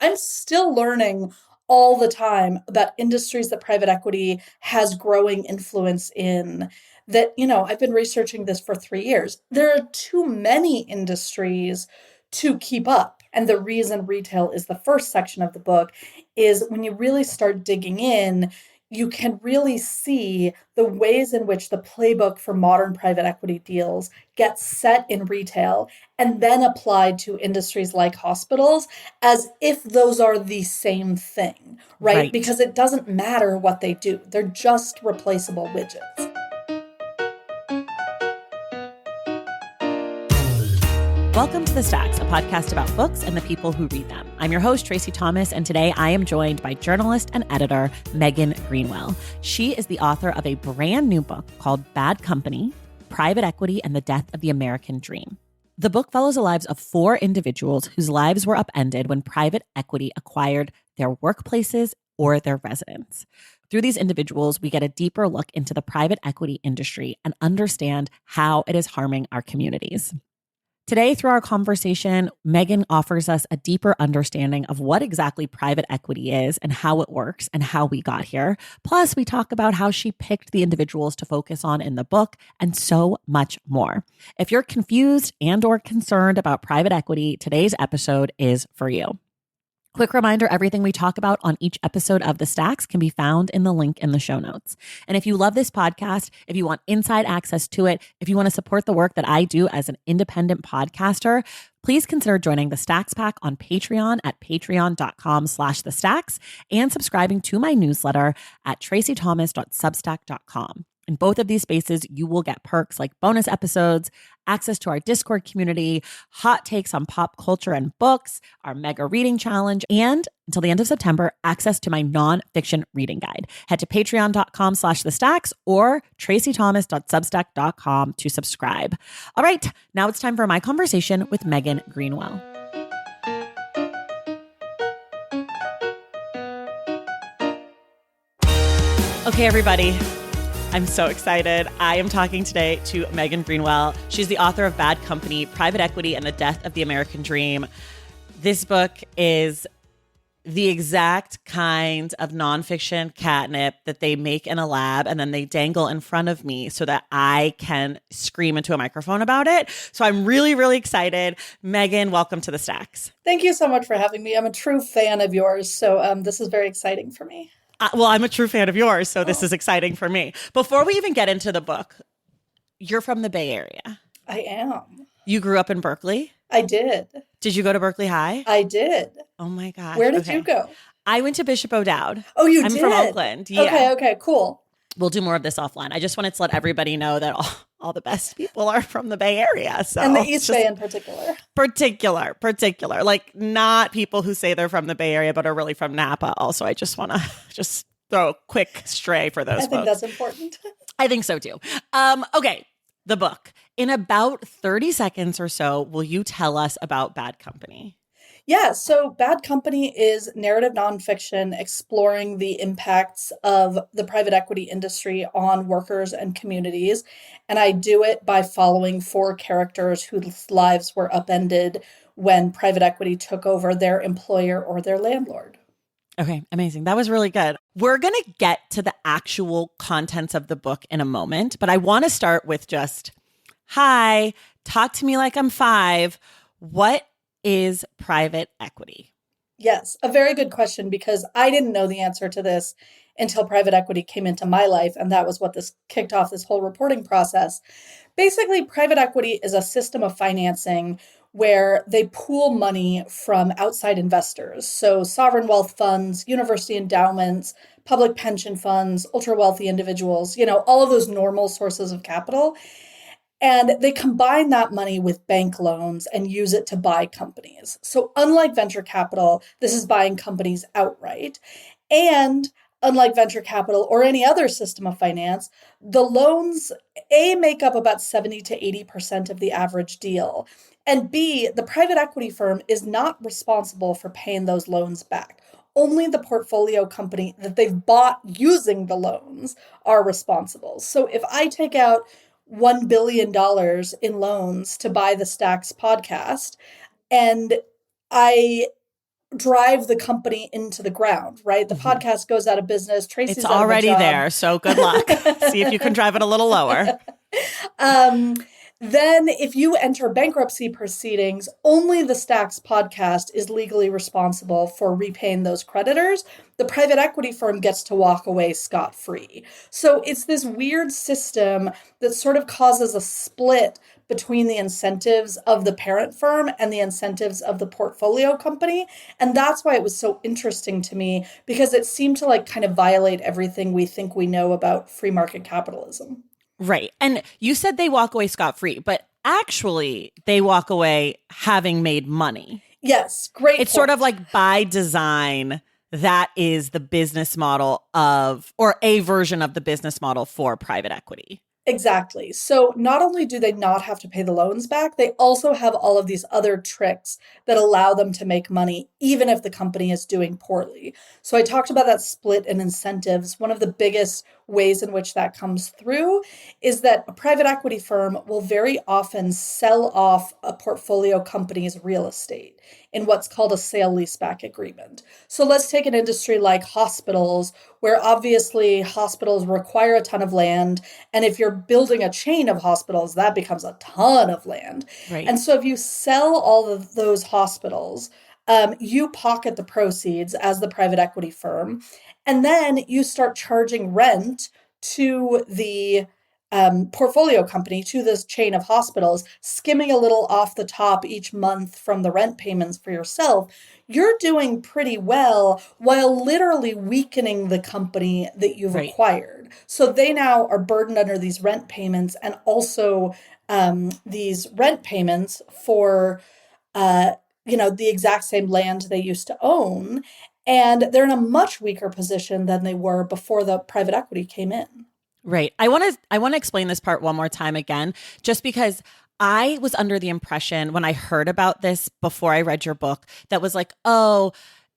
I'm still learning all the time about industries that private equity has growing influence in. I've been researching this for 3 years. There are too many industries to keep up. And the reason retail is the first section of the book is when you really start digging in, you can really see the ways in which the playbook for modern private equity deals gets set in retail and then applied to industries like hospitals as if those are the same thing, right? Right. Because it doesn't matter what they do, they're just replaceable widgets. Welcome to The Stacks, a podcast about books and the people who read them. I'm your host, Tracy Thomas, and today I am joined by journalist and editor Megan Greenwell. She is the author of a brand new book called Bad Company, Private Equity and the Death of the American Dream. The book follows the lives of 4 individuals whose lives were upended when private equity acquired their workplaces or their residence. Through these individuals, we get a deeper look into the private equity industry and understand how it is harming our communities. Today, through our conversation, Megan offers us a deeper understanding of what exactly private equity is and how it works and how we got here. Plus, we talk about how she picked the individuals to focus on in the book and so much more. If you're confused and or concerned about private equity, today's episode is for you. Quick reminder, everything we talk about on each episode of The Stacks can be found in the link in the show notes. And if you love this podcast, if you want inside access to it, if you want to support the work that I do as an independent podcaster, please consider joining the Stacks Pack on Patreon at patreon.com/The Stacks and subscribing to my newsletter at tracythomas.substack.com. In both of these spaces, you will get perks like bonus episodes, access to our Discord community, hot takes on pop culture and books, our mega reading challenge, and until the end of September, access to my nonfiction reading guide. Head to patreon.com/The Stacks or tracythomas.substack.com to subscribe. All right, now it's time for my conversation with Megan Greenwell. Okay, everybody. I'm so excited. I am talking today to Megan Greenwell. She's the author of Bad Company, Private Equity and the Death of the American Dream. This book is the exact kind of nonfiction catnip that they make in a lab and then they dangle in front of me so that I can scream into a microphone about it. So I'm really, really excited. Megan, welcome to The Stacks. Thank you so much for having me. I'm a true fan of yours, so this is very exciting for me. Well, I'm a true fan of yours, so this is exciting for me. Before we even get into the book, you're from the Bay Area. I am. You grew up in Berkeley? I did. Did you go to Berkeley High? I did. Oh my gosh. Where did you go? I went to Bishop O'Dowd. Oh, you I'm did? from Oakland. Yeah. Okay, cool. We'll do more of this offline. I just wanted to let everybody know that all the best people are from the Bay Area. So and the East Bay in particular. Particular. Like not people who say they're from the Bay Area, but are really from Napa. Also, I just want to throw a quick stray for those folks. I think that's important. I think so too. Okay, the book. In about 30 seconds or so, will you tell us about Bad Company? Yeah, so Bad Company is narrative nonfiction exploring the impacts of the private equity industry on workers and communities. And I do it by following 4 characters whose lives were upended when private equity took over their employer or their landlord. Okay, amazing. That was really good. We're going to get to the actual contents of the book in a moment, but I want to start with just, hi, talk to me like I'm 5. What is private equity? Yes, a very good question, because I didn't know the answer to this until private equity came into my life, and that was what this kicked off this whole reporting process. Basically, private equity is a system of financing where they pool money from outside investors. So sovereign wealth funds, university endowments, public pension funds, ultra wealthy individuals, all of those normal sources of capital. And they combine that money with bank loans and use it to buy companies. So unlike venture capital, this is buying companies outright. And unlike venture capital or any other system of finance, the loans, A, make up about 70 to 80% of the average deal. And B, the private equity firm is not responsible for paying those loans back. Only the portfolio company that they've bought using the loans are responsible. So if I take out $1 billion in loans to buy the Stacks podcast, and I drive the company into the ground, right? The Mhm. podcast goes out of business. It's Tracy's out of a already job. there, so good luck. See if you can drive it a little lower. um, then, if you enter bankruptcy proceedings, only the Stacks podcast is legally responsible for repaying those creditors. The private equity firm gets to walk away scot-free. So it's this weird system that sort of causes a split between the incentives of the parent firm and the incentives of the portfolio company. And that's why it was so interesting to me, because it seemed to like kind of violate everything we think we know about free market capitalism. Right. And you said they walk away scot-free, but actually they walk away having made money. Yes, great It's point. sort of like by design, that is the business model of, or a version of the business model for private equity. Exactly. So not only do they not have to pay the loans back, they also have all of these other tricks that allow them to make money, even if the company is doing poorly. So I talked about that split in incentives. One of the biggest ways in which that comes through is that a private equity firm will very often sell off a portfolio company's real estate in what's called a sale leaseback agreement. So let's take an industry like hospitals, where obviously hospitals require a ton of land. And if you're building a chain of hospitals, that becomes a ton of land. Right. And so if you sell all of those hospitals, you pocket the proceeds as the private equity firm, and then you start charging rent to the portfolio company, to this chain of hospitals, skimming a little off the top each month from the rent payments for yourself. You're doing pretty well while literally weakening the company that you've Right. acquired. So they now are burdened under these rent payments, and also these rent payments for uh, the exact same land they used to own. And they're in a much weaker position than they were before the private equity came in. Right. I want to explain this part one more time again, just because I was under the impression when I heard about this before I read your book that was like, oh,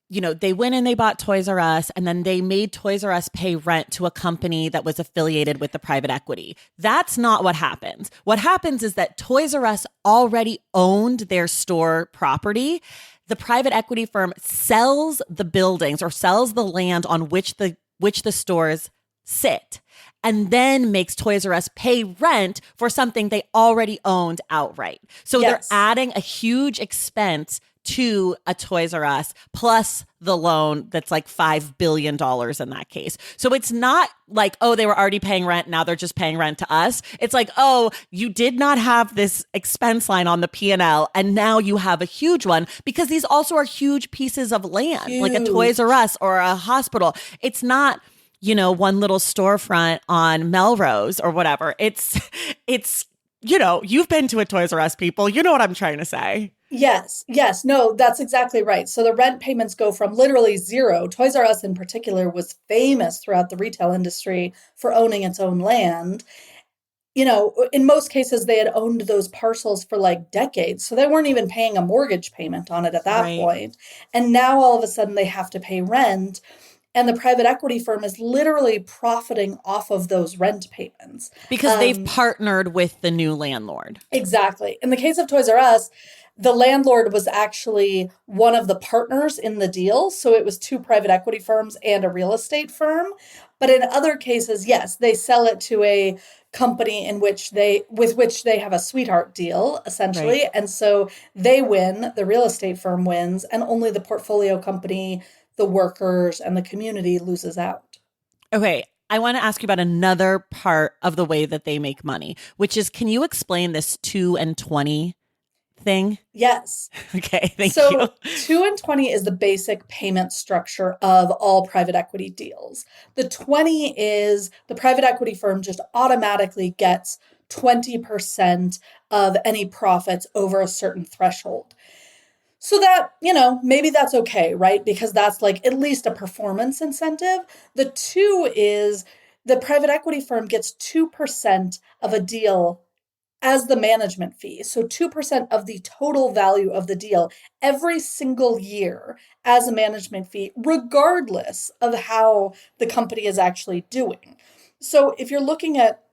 they went and they bought Toys R Us and then they made Toys R Us pay rent to a company that was affiliated with the private equity. That's not what happens. What happens is that Toys R Us already owned their store property. The private equity firm sells the buildings or sells the land on which the stores sit, and then makes Toys R Us pay rent for something they already owned outright. So Yes. they're adding a huge expense to a Toys R Us plus the loan that's like $5 billion in that case. So it's not like, oh, they were already paying rent. Now they're just paying rent to us. It's like, oh, you did not have this expense line on the P&L, and now you have a huge one, because these also are huge pieces of land, like a Toys R Us or a hospital. It's not, one little storefront on Melrose or whatever. It's, you've been to a Toys R Us, people. You know what I'm trying to say. Yes, yes, no, that's exactly right. So the rent payments go from literally zero. Toys R Us in particular was famous throughout the retail industry for owning its own land. In most cases, they had owned those parcels for like decades. So they weren't even paying a mortgage payment on it at that Right. point. And now all of a sudden they have to pay rent. And the private equity firm is literally profiting off of those rent payments. Because they've partnered with the new landlord. Exactly. In the case of Toys R Us, the landlord was actually one of the partners in the deal. So it was two private equity firms and a real estate firm. But in other cases, yes, they sell it to a company with which they have a sweetheart deal, essentially. Right. And so they win, the real estate firm wins, and only the portfolio company, the workers, and the community loses out. Okay. I want to ask you about another part of the way that they make money, which is, can you explain this 2 and 20 thing? Yes. Okay, thank So you. 2 and 20 is the basic payment structure of all private equity deals. The 20 is the private equity firm just automatically gets 20% of any profits over a certain threshold. So that, maybe that's okay, right? Because that's like at least a performance incentive. The 2 is the private equity firm gets 2% of a deal as the management fee. So 2% of the total value of the deal every single year as a management fee, regardless of how the company is actually doing. So if you're looking at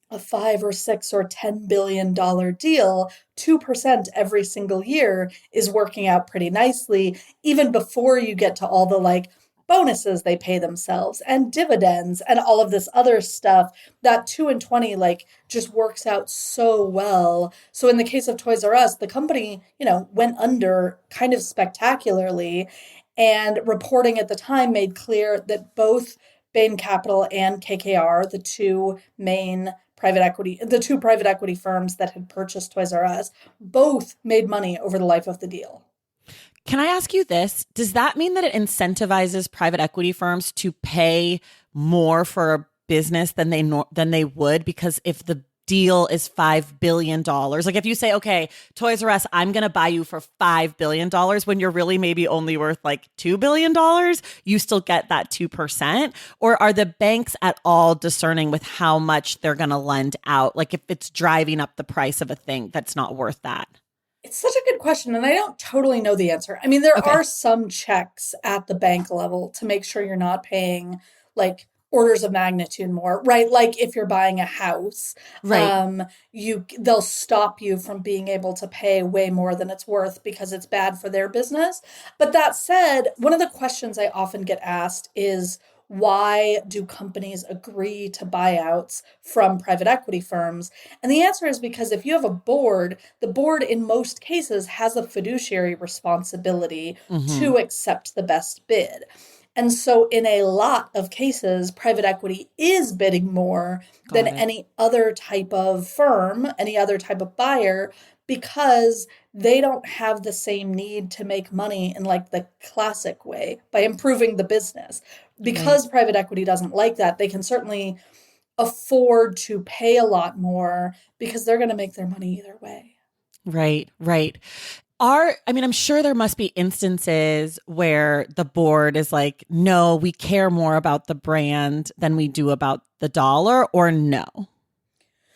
a 5 or 6 or $10 billion deal, 2% every single year is working out pretty nicely, even before you get to all the like bonuses they pay themselves and dividends and all of this other stuff. That 2 and 20 like just works out so well. So in the case of Toys R Us, the company, went under kind of spectacularly, and reporting at the time made clear that both Bain Capital and KKR, the two private equity firms that had purchased Toys R Us, both made money over the life of the deal. Can I ask you this? Does that mean that it incentivizes private equity firms to pay more for a business than they would? Because if the deal is $5 billion, like if you say, okay, Toys R Us, I'm going to buy you for $5 billion when you're really maybe only worth like $2 billion, you still get that 2%? Or are the banks at all discerning with how much they're going to lend out? Like if it's driving up the price of a thing that's not worth that? It's such a good question, and I don't totally know the answer. I mean, there Okay. are some checks at the bank level to make sure you're not paying like orders of magnitude more, right? Like if you're buying a house, Right. they'll stop you from being able to pay way more than it's worth because it's bad for their business. But that said, one of the questions I often get asked is, why do companies agree to buyouts from private equity firms? And the answer is because if you have a board, the board in most cases has a fiduciary responsibility Mm-hmm. to accept the best bid. And so, in a lot of cases, private equity is bidding more than Got it. any other type of firm, any other type of buyer, because they don't have the same need to make money in like the classic way by improving the business. Right. Because private equity doesn't like that, they can certainly afford to pay a lot more because they're going to make their money either way. Right. Right. I'm sure there must be instances where the board is like, no, we care more about the brand than we do about the dollar, or no.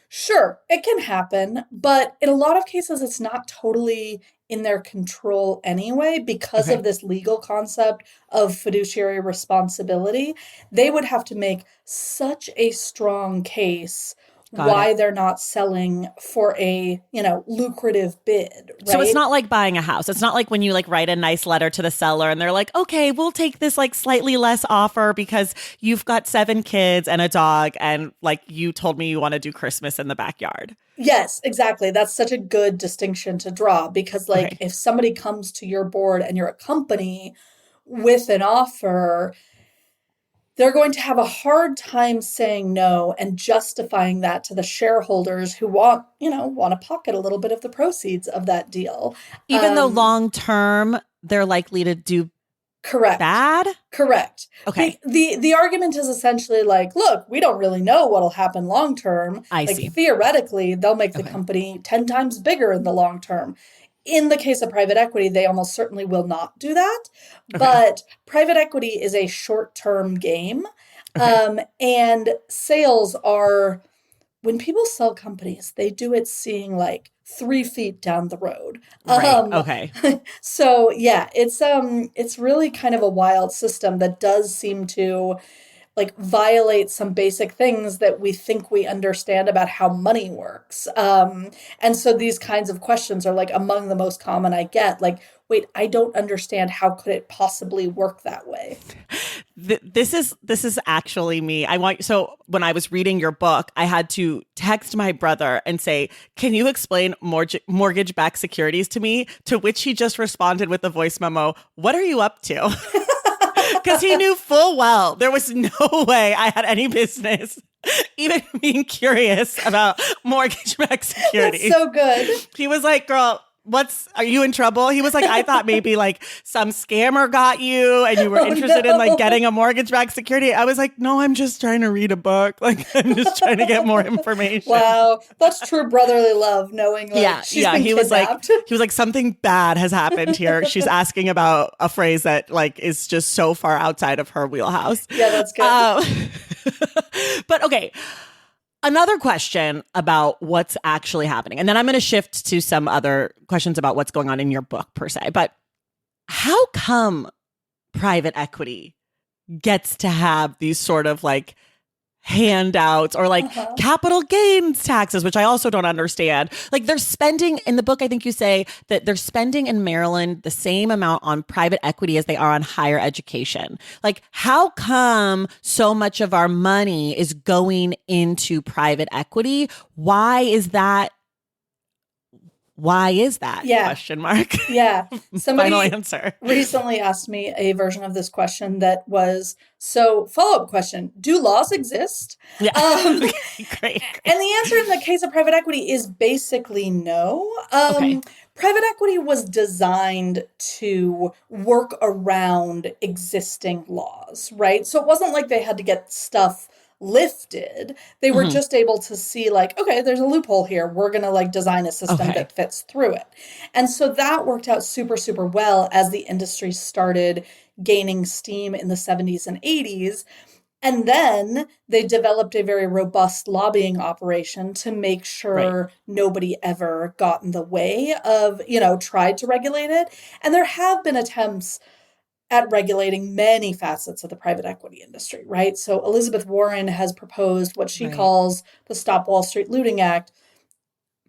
Sure, it can happen, but in a lot of cases, it's not totally in their control anyway because Okay. of this legal concept of fiduciary responsibility. They would have to make such a strong case Got it. why they're not selling for a, lucrative bid, So it's right? not like buying a house. It's not like when you like write a nice letter to the seller and they're like, okay, we'll take this like slightly less offer because you've got 7 kids and a dog and like you told me you want to do Christmas in the backyard. Yes, exactly. That's such a good distinction to draw because, like, Okay. if somebody comes to your board and you're a company with an offer, they're going to have a hard time saying no and justifying that to the shareholders who want to pocket a little bit of the proceeds of that deal. Even though Um, long term, they're likely to do correct. bad. Correct. Okay. The argument is essentially like, look, we don't really know what'll happen long term. I Like see. theoretically, they'll make the Okay. company 10 times bigger in the long term. In the case of private equity, they almost certainly will not do that. Okay. But private equity is a short-term game. Okay. And sales are, when people sell companies, they do it seeing like 3 feet down the road. Right. Okay. So yeah, it's really kind of a wild system that does seem to like violate some basic things that we think we understand about how money works. And so these kinds of questions are like among the most common I get. Like, wait, I don't understand. How could it possibly work that way? This is actually me. So when I was reading your book, I had to text my brother and say, "Can you explain mortgage-backed securities to me?" To which he just responded with a voice memo, "What are you up to?" Because he knew full well there was no way I had any business even being curious about mortgage-backed That's securities. so good. He was like, "Girl, are you in trouble?" He was like, "I thought maybe like some scammer got you and you were Oh interested in like no. getting a mortgage-backed security." I was like, "No, I'm just trying to read a book. Like I'm just trying to get more information." Wow. That's true brotherly love, knowing like Yeah, she's yeah. been kidnapped. He was like, something bad has happened here. She's asking about a phrase that like is just so far outside of her wheelhouse. Yeah, that's good. Um, but okay, another question about what's actually happening, and then I'm going to shift to some other questions about what's going on in your book per se. But how come private equity gets to have these sort of like handouts or like Uh-huh. capital gains taxes, which I also don't understand. Like they're spending in the book, I think you say that they're spending in Maryland the same amount on private equity as they are on higher education. Like, how come so much of our money is going into private equity? Why is that? Why is that? Yeah. Question mark. Yeah. Final Somebody answer. recently asked me a version of this question that was, so follow-up question, do laws exist? Yeah. Um, Okay, great, and great. the answer in the case of private equity is basically no. Okay. Private equity was designed to work around existing laws, right? So it wasn't like they had to get stuff lifted. They were Mhm. just able to see like, okay, there's a loophole here. We're going to like design a system Okay. that fits through it. And so that worked out super, super well as the industry started gaining steam in the 70s and 80s. And then they developed a very robust lobbying operation to make Right. sure nobody ever got in the way of, tried to regulate it. And there have been attempts at regulating many facets of the private equity industry, right? So Elizabeth Warren has proposed what she Right. calls the Stop Wall Street Looting Act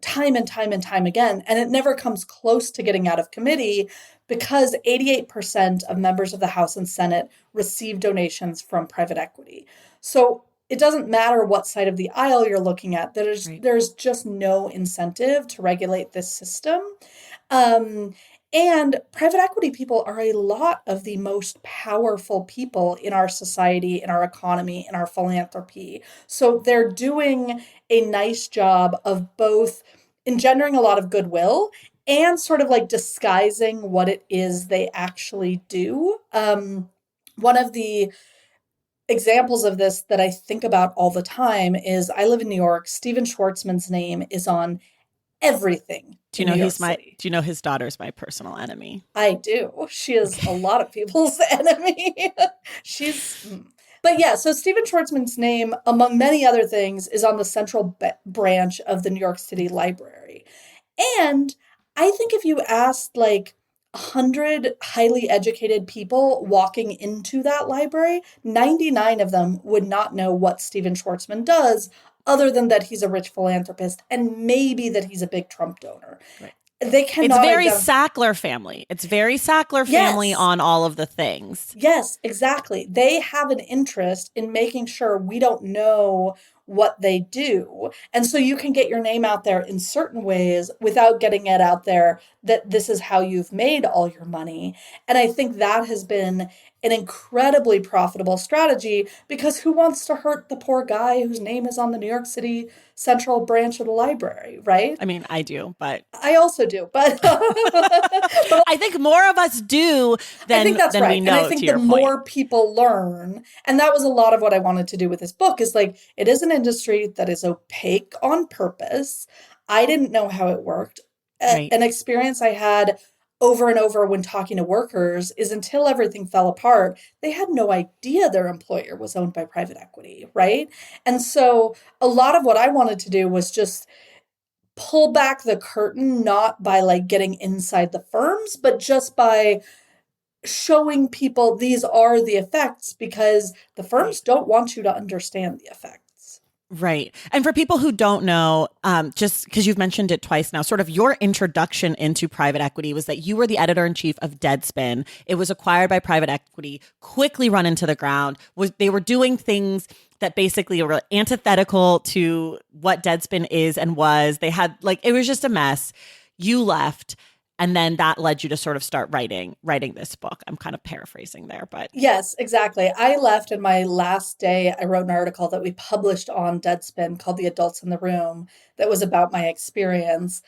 time and time and time again. And it never comes close to getting out of committee because 88% of members of the House and Senate receive donations from private equity. So it doesn't matter what side of the aisle you're looking at, Right. there's just no incentive to regulate this system. Um, and private equity people are a lot of the most powerful people in our society, in our economy, in our philanthropy. So they're doing a nice job of both engendering a lot of goodwill and sort of like disguising what it is they actually do. One of the examples of this that I think about all the time is I live in New York. Steven Schwartzman's name is on everything Do you in know New York City. do you know his daughter's my personal enemy? I do. She is Okay. a lot of people's enemy. She's. But yeah, so Stephen Schwartzman's name, among many other things, is on the central branch of the New York City Library. And I think if you asked like 100 highly educated people walking into that library, 99 of them would not know what Stephen Schwartzman does, other than that he's a rich philanthropist and maybe that he's a big Trump donor. Right. They It's cannot very identify. Sackler family. It's very Sackler family Yes. on all of the things. Yes, exactly. They have an interest in making sure we don't know what they do. And so you can get your name out there in certain ways without getting it out there that this is how you've made all your money. And I think that has been an incredibly profitable strategy because who wants to hurt the poor guy whose name is on the New York City Central branch of the library, right? I mean, I do, but I also do, but but I think more of us do I think that's than we right. And I know, to think the your point. more people learn, and that was a lot of what I wanted to do with this book, is like it is an industry that is opaque on purpose. I didn't know how it worked. Right. An experience I had over and over when talking to workers is until everything fell apart, they had no idea their employer was owned by private equity, right? And so a lot of what I wanted to do was just pull back the curtain, not by like getting inside the firms, but just by showing people these are the effects because the Right. firms don't want you to understand the effects. Right. And for people who don't know, just because you've mentioned it twice now, sort of your introduction into private equity was that you were the editor in chief of Deadspin. It was acquired by private equity, quickly run into the ground. They were doing things that basically were antithetical to what Deadspin is and was. They had like, it was just a mess. You left. And then that led you to sort of start writing this book. I'm kind of paraphrasing there, but Yes, exactly. I left, and my last day, I wrote an article that we published on Deadspin called The Adults in the Room that was about my experience.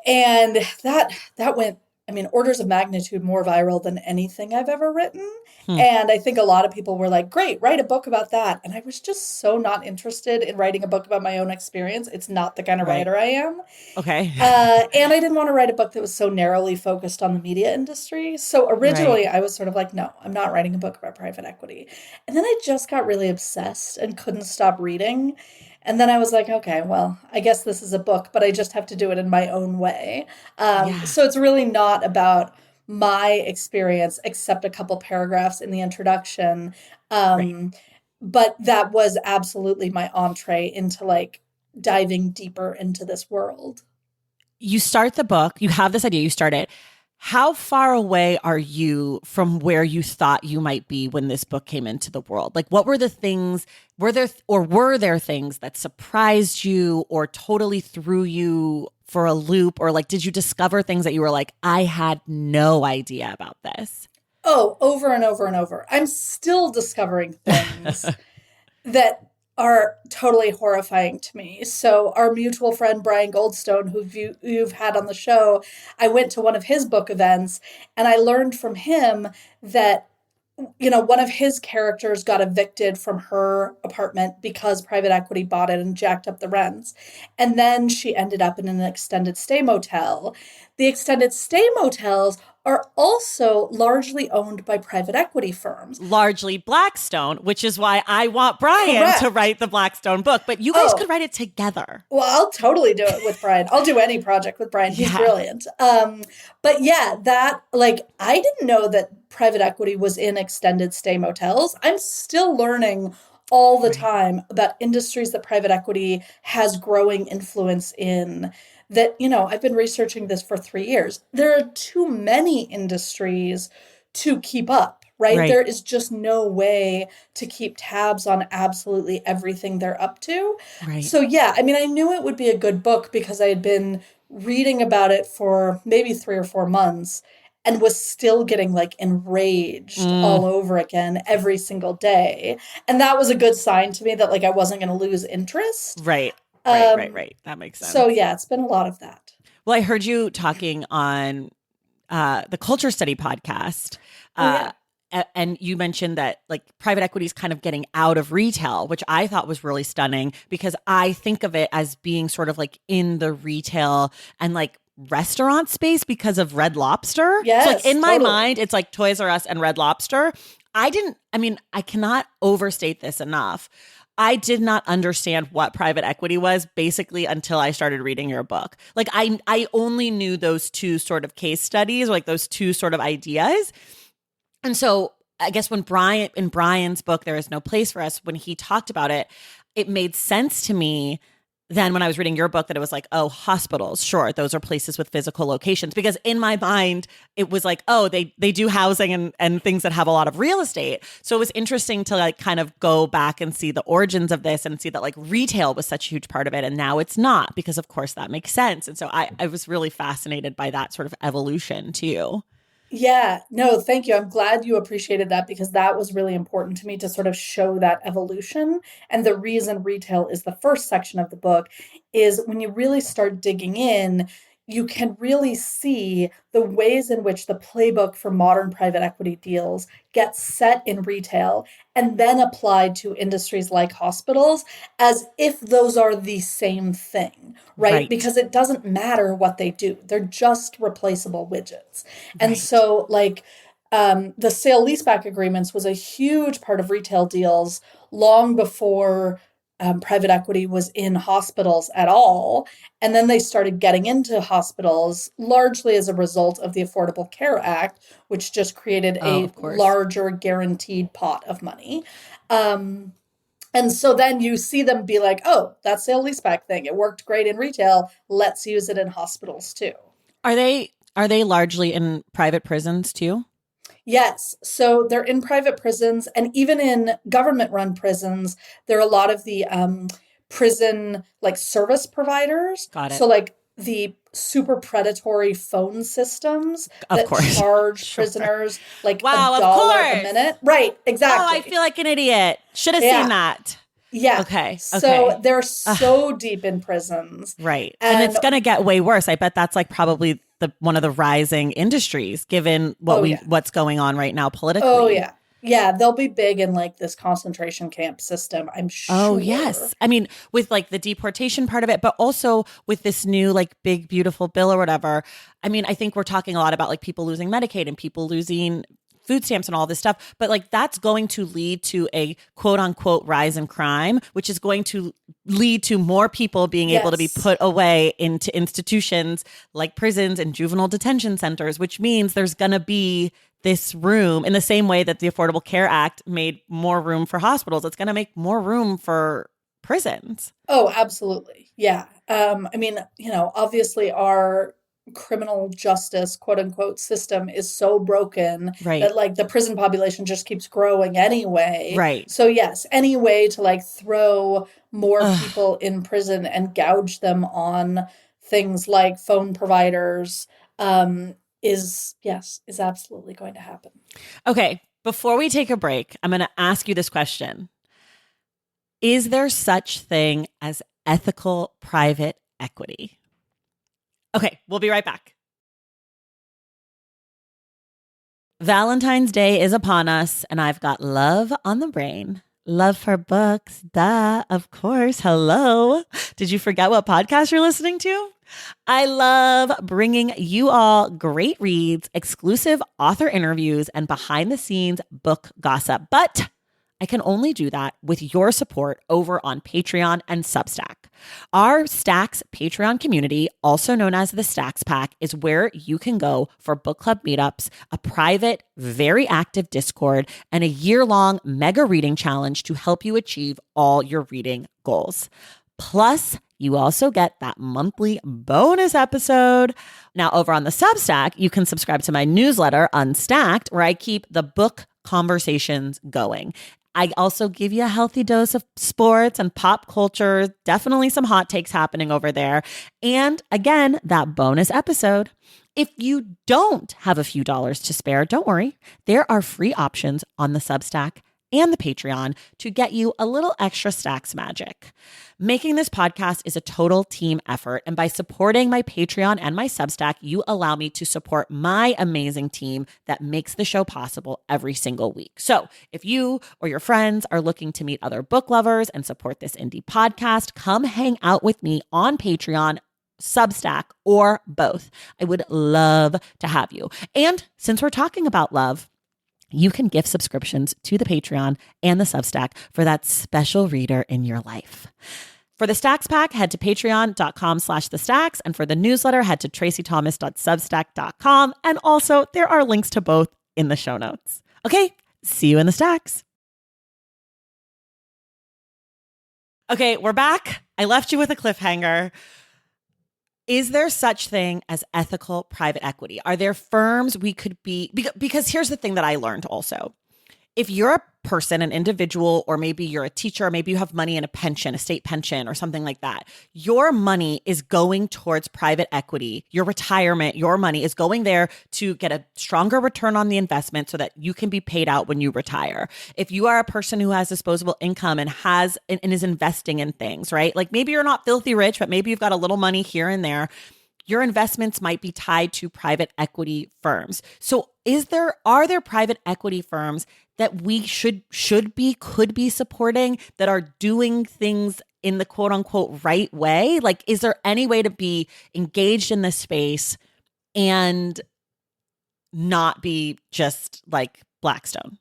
And that went, I mean, orders of magnitude more viral than anything I've ever written. hmm, And I think a lot of people were like, great, write a book about that. And I was just so not interested in writing a book about my own experience. It's not the kind of right. writer I am. Okay. And I didn't want to write a book that was so narrowly focused on the media industry. So Right. originally I was sort of like, no, I'm not writing a book about private equity. And then I just got really obsessed and couldn't stop reading. And then I was like, okay, well, I guess this is a book, but I just have to do it in my own way. Yeah. So it's really not about my experience, except a couple paragraphs in the introduction. Right. Um, but that was absolutely my entree into like diving deeper into this world. You start the book, you have this idea, you start it. How far away are you from where you thought you might be when this book came into the world? Like, what were the things, were there things that surprised you or totally threw you for a loop? Or like, did you discover things that you were like, I had no idea about this? Oh, over and over and over. I'm still discovering things that are totally horrifying to me. So our mutual friend Brian Goldstone, you've had on the show, I went to one of his book events and I learned from him that one of his characters got evicted from her apartment because private equity bought it and jacked up the rents. And then she ended up in an extended stay motel. The extended stay motels are also largely owned by private equity firms. Largely Blackstone, which is why I want Brian Correct. to write the Blackstone book. But you guys could write it together. Well, I'll totally do it with Brian. I'll do any project with Brian. He's brilliant. But yeah, I didn't know that private equity was in extended stay motels. I'm still learning all the time about industries that private equity has growing influence in. That, I've been researching this for 3 years. There are too many industries to keep up, right? There is just no way to keep tabs on absolutely everything they're up to. Right. So yeah, I mean, I knew it would be a good book because I had been reading about it for maybe 3 or 4 months and was still getting like enraged all over again every single day. And that was a good sign to me that like I wasn't going to lose interest. Right. Right. That makes sense. So yeah, it's been a lot of that. Well, I heard you talking on the Culture Study podcast. And you mentioned that like private equity is kind of getting out of retail, which I thought was really stunning because I think of it as being sort of like in the retail and like restaurant space because of Red Lobster. Yes, so like in my totally. mind, it's like Toys R Us and Red Lobster. I cannot overstate this enough. I did not understand what private equity was basically until I started reading your book. Like I only knew those two sort of case studies, like those two sort of ideas. And so I guess in Brian's book, There Is No Place for Us, when he talked about it, it made sense to me then when I was reading your book that it was like, oh, hospitals, sure, those are places with physical locations. Because in my mind, it was like, oh, they do housing and things that have a lot of real estate. So it was interesting to like kind of go back and see the origins of this and see that like retail was such a huge part of it. And now it's not because of course that makes sense. And so I was really fascinated by that sort of evolution too. Yeah, no, thank you. I'm glad you appreciated that because that was really important to me to sort of show that evolution. And the reason retail is the first section of the book is when you really start digging in, you can really see the ways in which the playbook for modern private equity deals gets set in retail and then applied to industries like hospitals as if those are the same thing, right? Because it doesn't matter what they do. They're just replaceable widgets. And so like the sale leaseback agreements was a huge part of retail deals long before private equity was in hospitals at all. And then they started getting into hospitals largely as a result of the Affordable Care Act, which just created a larger guaranteed pot of money. And so then you see them be like, oh, that sale leaseback thing, it worked great in retail. Let's use it in hospitals too. Are they largely in private prisons too? Yes. So they're in private prisons and even in government-run prisons, there are a lot of the prison like service providers. Got it. So like the super predatory phone systems that charge prisoners like $1 a minute. Right. Exactly. Oh, I feel like an idiot. Should have seen that. Yeah. Okay. So they're so deep in prisons. Right. And it's going to get way worse. I bet that's like probably one of the rising industries given what's going on right now politically. Oh, yeah. Yeah, they'll be big in like this concentration camp system, I'm sure. Oh, yes. I mean, with like the deportation part of it, but also with this new like big, beautiful bill or whatever. I mean, I think we're talking a lot about like people losing Medicaid and people losing food stamps and all this stuff. But like that's going to lead to a quote unquote rise in crime, which is going to lead to more people being able to be Yes. put away into institutions like prisons and juvenile detention centers, which means there's going to be this room in the same way that the Affordable Care Act made more room for hospitals. It's going to make more room for prisons. Oh, absolutely. Yeah. I mean, obviously our criminal justice, quote unquote, system is so broken Right. that like the prison population just keeps growing anyway. Right. So yes, any way to like throw more Ugh. people in prison and gouge them on things like phone providers, is absolutely going to happen. Okay. Before we take a break, I'm going to ask you this question. Is there such thing as ethical private equity? Okay, we'll be right back. Valentine's Day is upon us, and I've got love on the brain. Love for books, duh, of course. Hello. Did you forget what podcast you're listening to? I love bringing you all great reads, exclusive author interviews, and behind the scenes book gossip. But I can only do that with your support over on Patreon and Substack. Our Stacks Patreon community, also known as the Stacks Pack, is where you can go for book club meetups, a private, very active Discord, and a year-long mega reading challenge to help you achieve all your reading goals. Plus, you also get that monthly bonus episode. Now, over on the Substack, you can subscribe to my newsletter, Unstacked, where I keep the book conversations going. I also give you a healthy dose of sports and pop culture, definitely some hot takes happening over there. And again, that bonus episode. If you don't have a few dollars to spare, don't worry. There are free options on the Substack and the Patreon to get you a little extra Stacks magic. Making this podcast is a total team effort, and by supporting my Patreon and my Substack, you allow me to support my amazing team that makes the show possible every single week. So if you or your friends are looking to meet other book lovers and support this indie podcast, come hang out with me on Patreon, Substack, or both. I would love to have you. And since we're talking about love, you can gift subscriptions to the Patreon and the Substack for that special reader in your life. For the Stacks Pack, head to patreon.com/thestacks. And for the newsletter, head to tracythomas.substack.com. And also, there are links to both in the show notes. Okay, see you in the Stacks. Okay, we're back. I left you with a cliffhanger. Is there such thing as ethical private equity? Are there firms we could be, because here's the thing that I learned also. If you're a person, an individual, or maybe you're a teacher, or maybe you have money in a pension, a state pension, or something like that, your money is going towards private equity. Your retirement, your money is going there to get a stronger return on the investment so that you can be paid out when you retire. If you are a person who has disposable income and is investing in things, right? Like maybe you're not filthy rich, but maybe you've got a little money here and there. Your investments might be tied to private equity firms. So are there private equity firms that we could be supporting that are doing things in the quote unquote right way? Like, is there any way to be engaged in this space and not be just like Blackstone?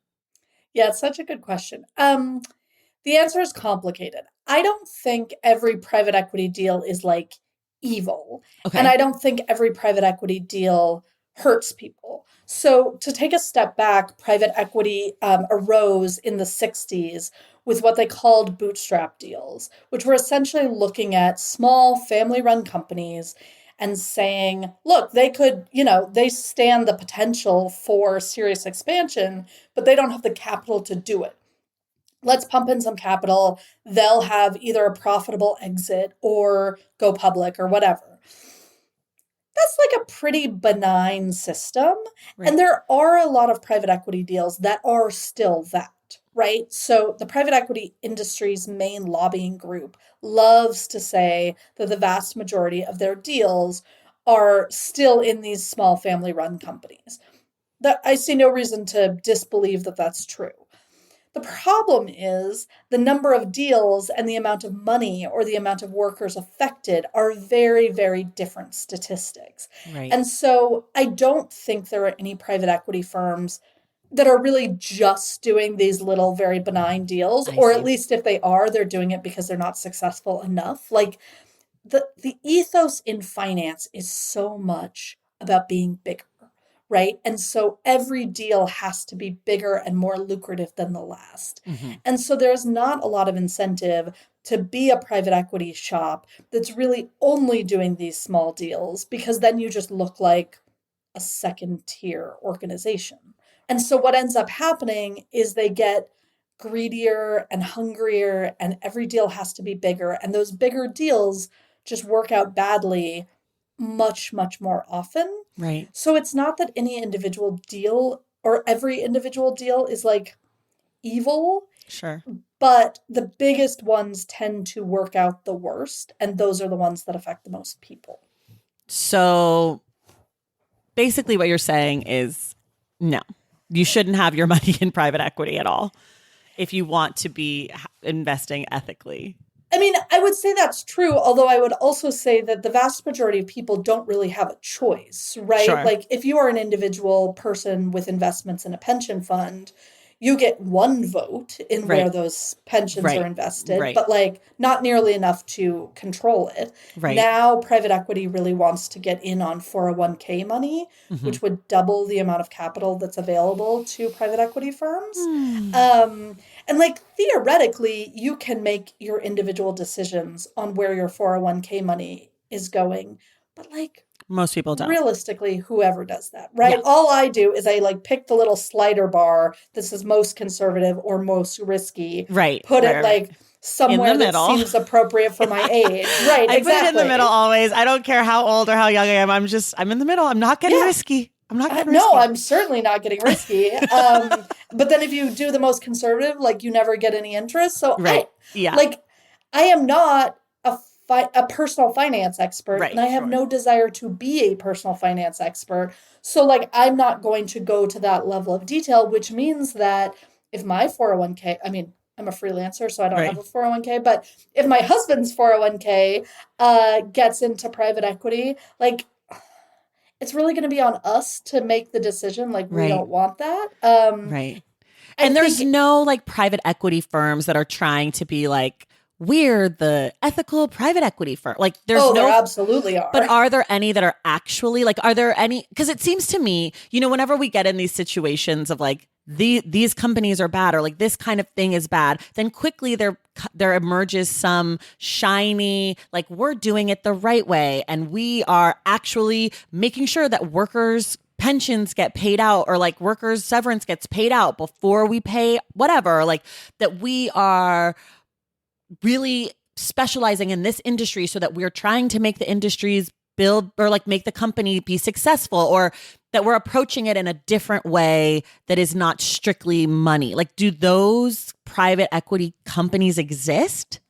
Yeah, it's such a good question. The answer is complicated. I don't think every private equity deal is like evil. And Okay. I don't think every private equity deal hurts people. So, to take a step back, private equity arose in the 60s with what they called bootstrap deals, which were essentially looking at small family run companies and saying, look, they could, they stand the potential for serious expansion, but they don't have the capital to do it. Let's pump in some capital. They'll have either a profitable exit or go public or whatever. That's like a pretty benign system. And Right. there are a lot of private equity deals that are still that, right? So the private equity industry's main lobbying group loves to say that the vast majority of their deals are still in these small family run companies. That I see no reason to disbelieve that that's true. The problem is the number of deals and the amount of money or the amount of workers affected are very, very different statistics. Right. And so I don't think there are any private equity firms that are really just doing these little very benign deals, I or at see. least if they are, they're doing it because they're not successful enough. Like the ethos in finance is so much about being bigger, right? And so every deal has to be bigger and more lucrative than the last. Hmm. And so there's not a lot of incentive to be a private equity shop that's really only doing these small deals, because then you just look like a second tier organization. And so what ends up happening is they get greedier and hungrier, and every deal has to be bigger. And those bigger deals just work out badly much, much more often. Right. So it's not that any individual deal or every individual deal is like evil, Sure. but the biggest ones tend to work out the worst. And those are the ones that affect the most people. So basically what you're saying is no, you shouldn't have your money in private equity at all if you want to be investing ethically. I mean, I would say that's true, although I would also say that the vast majority of people don't really have a choice, right? Sure. Like if you are an individual person with investments in a pension fund, you get one vote in Right. where those pensions are Right. invested, Right. but like not nearly enough to control it. Right. Now, private equity really wants to get in on 401k money, Mhm. which would double the amount of capital that's available to private equity firms. And like theoretically, you can make your individual decisions on where your 401k money is going, but like Most people don't. realistically, whoever does that, right? Yeah. All I do is I like pick the little slider bar that says most conservative or most risky, Right. put Right, it right. like somewhere In the that middle. seems appropriate for my age. Right, I put it in the exactly. middle always. I don't care how old or how young I am. I'm in the middle. I'm not getting Yeah. risky. I'm not getting No, risky. I'm certainly not getting risky. But then if you do the most conservative, like you never get any interest. So Right. Yeah. I am not a personal finance expert, Right, and I have sure. no desire to be a personal finance expert. So like I'm not going to go to that level of detail, which means that if my 401k, I mean, I'm a freelancer, so I don't Right. have a 401k, but if my husband's 401k gets into private equity, like it's really going to be on us to make the decision. Like, we Right. don't want that. Right. I And there's think, no like private equity firms that are trying to be like, we're the ethical private equity firm. Like there's oh, there no, absolutely are. but are there any that are actually like, are there any, because it seems to me, whenever we get in these situations of like, these companies are bad or like this kind of thing is bad, then quickly there emerges some shiny, like we're doing it the right way. And we are actually making sure that workers' pensions get paid out or like workers' severance gets paid out before we pay whatever, like that we are really specializing in this industry so that we're trying to make the industries build or like make the company be successful, or that we're approaching it in a different way that is not strictly money. Like, do those private equity companies exist?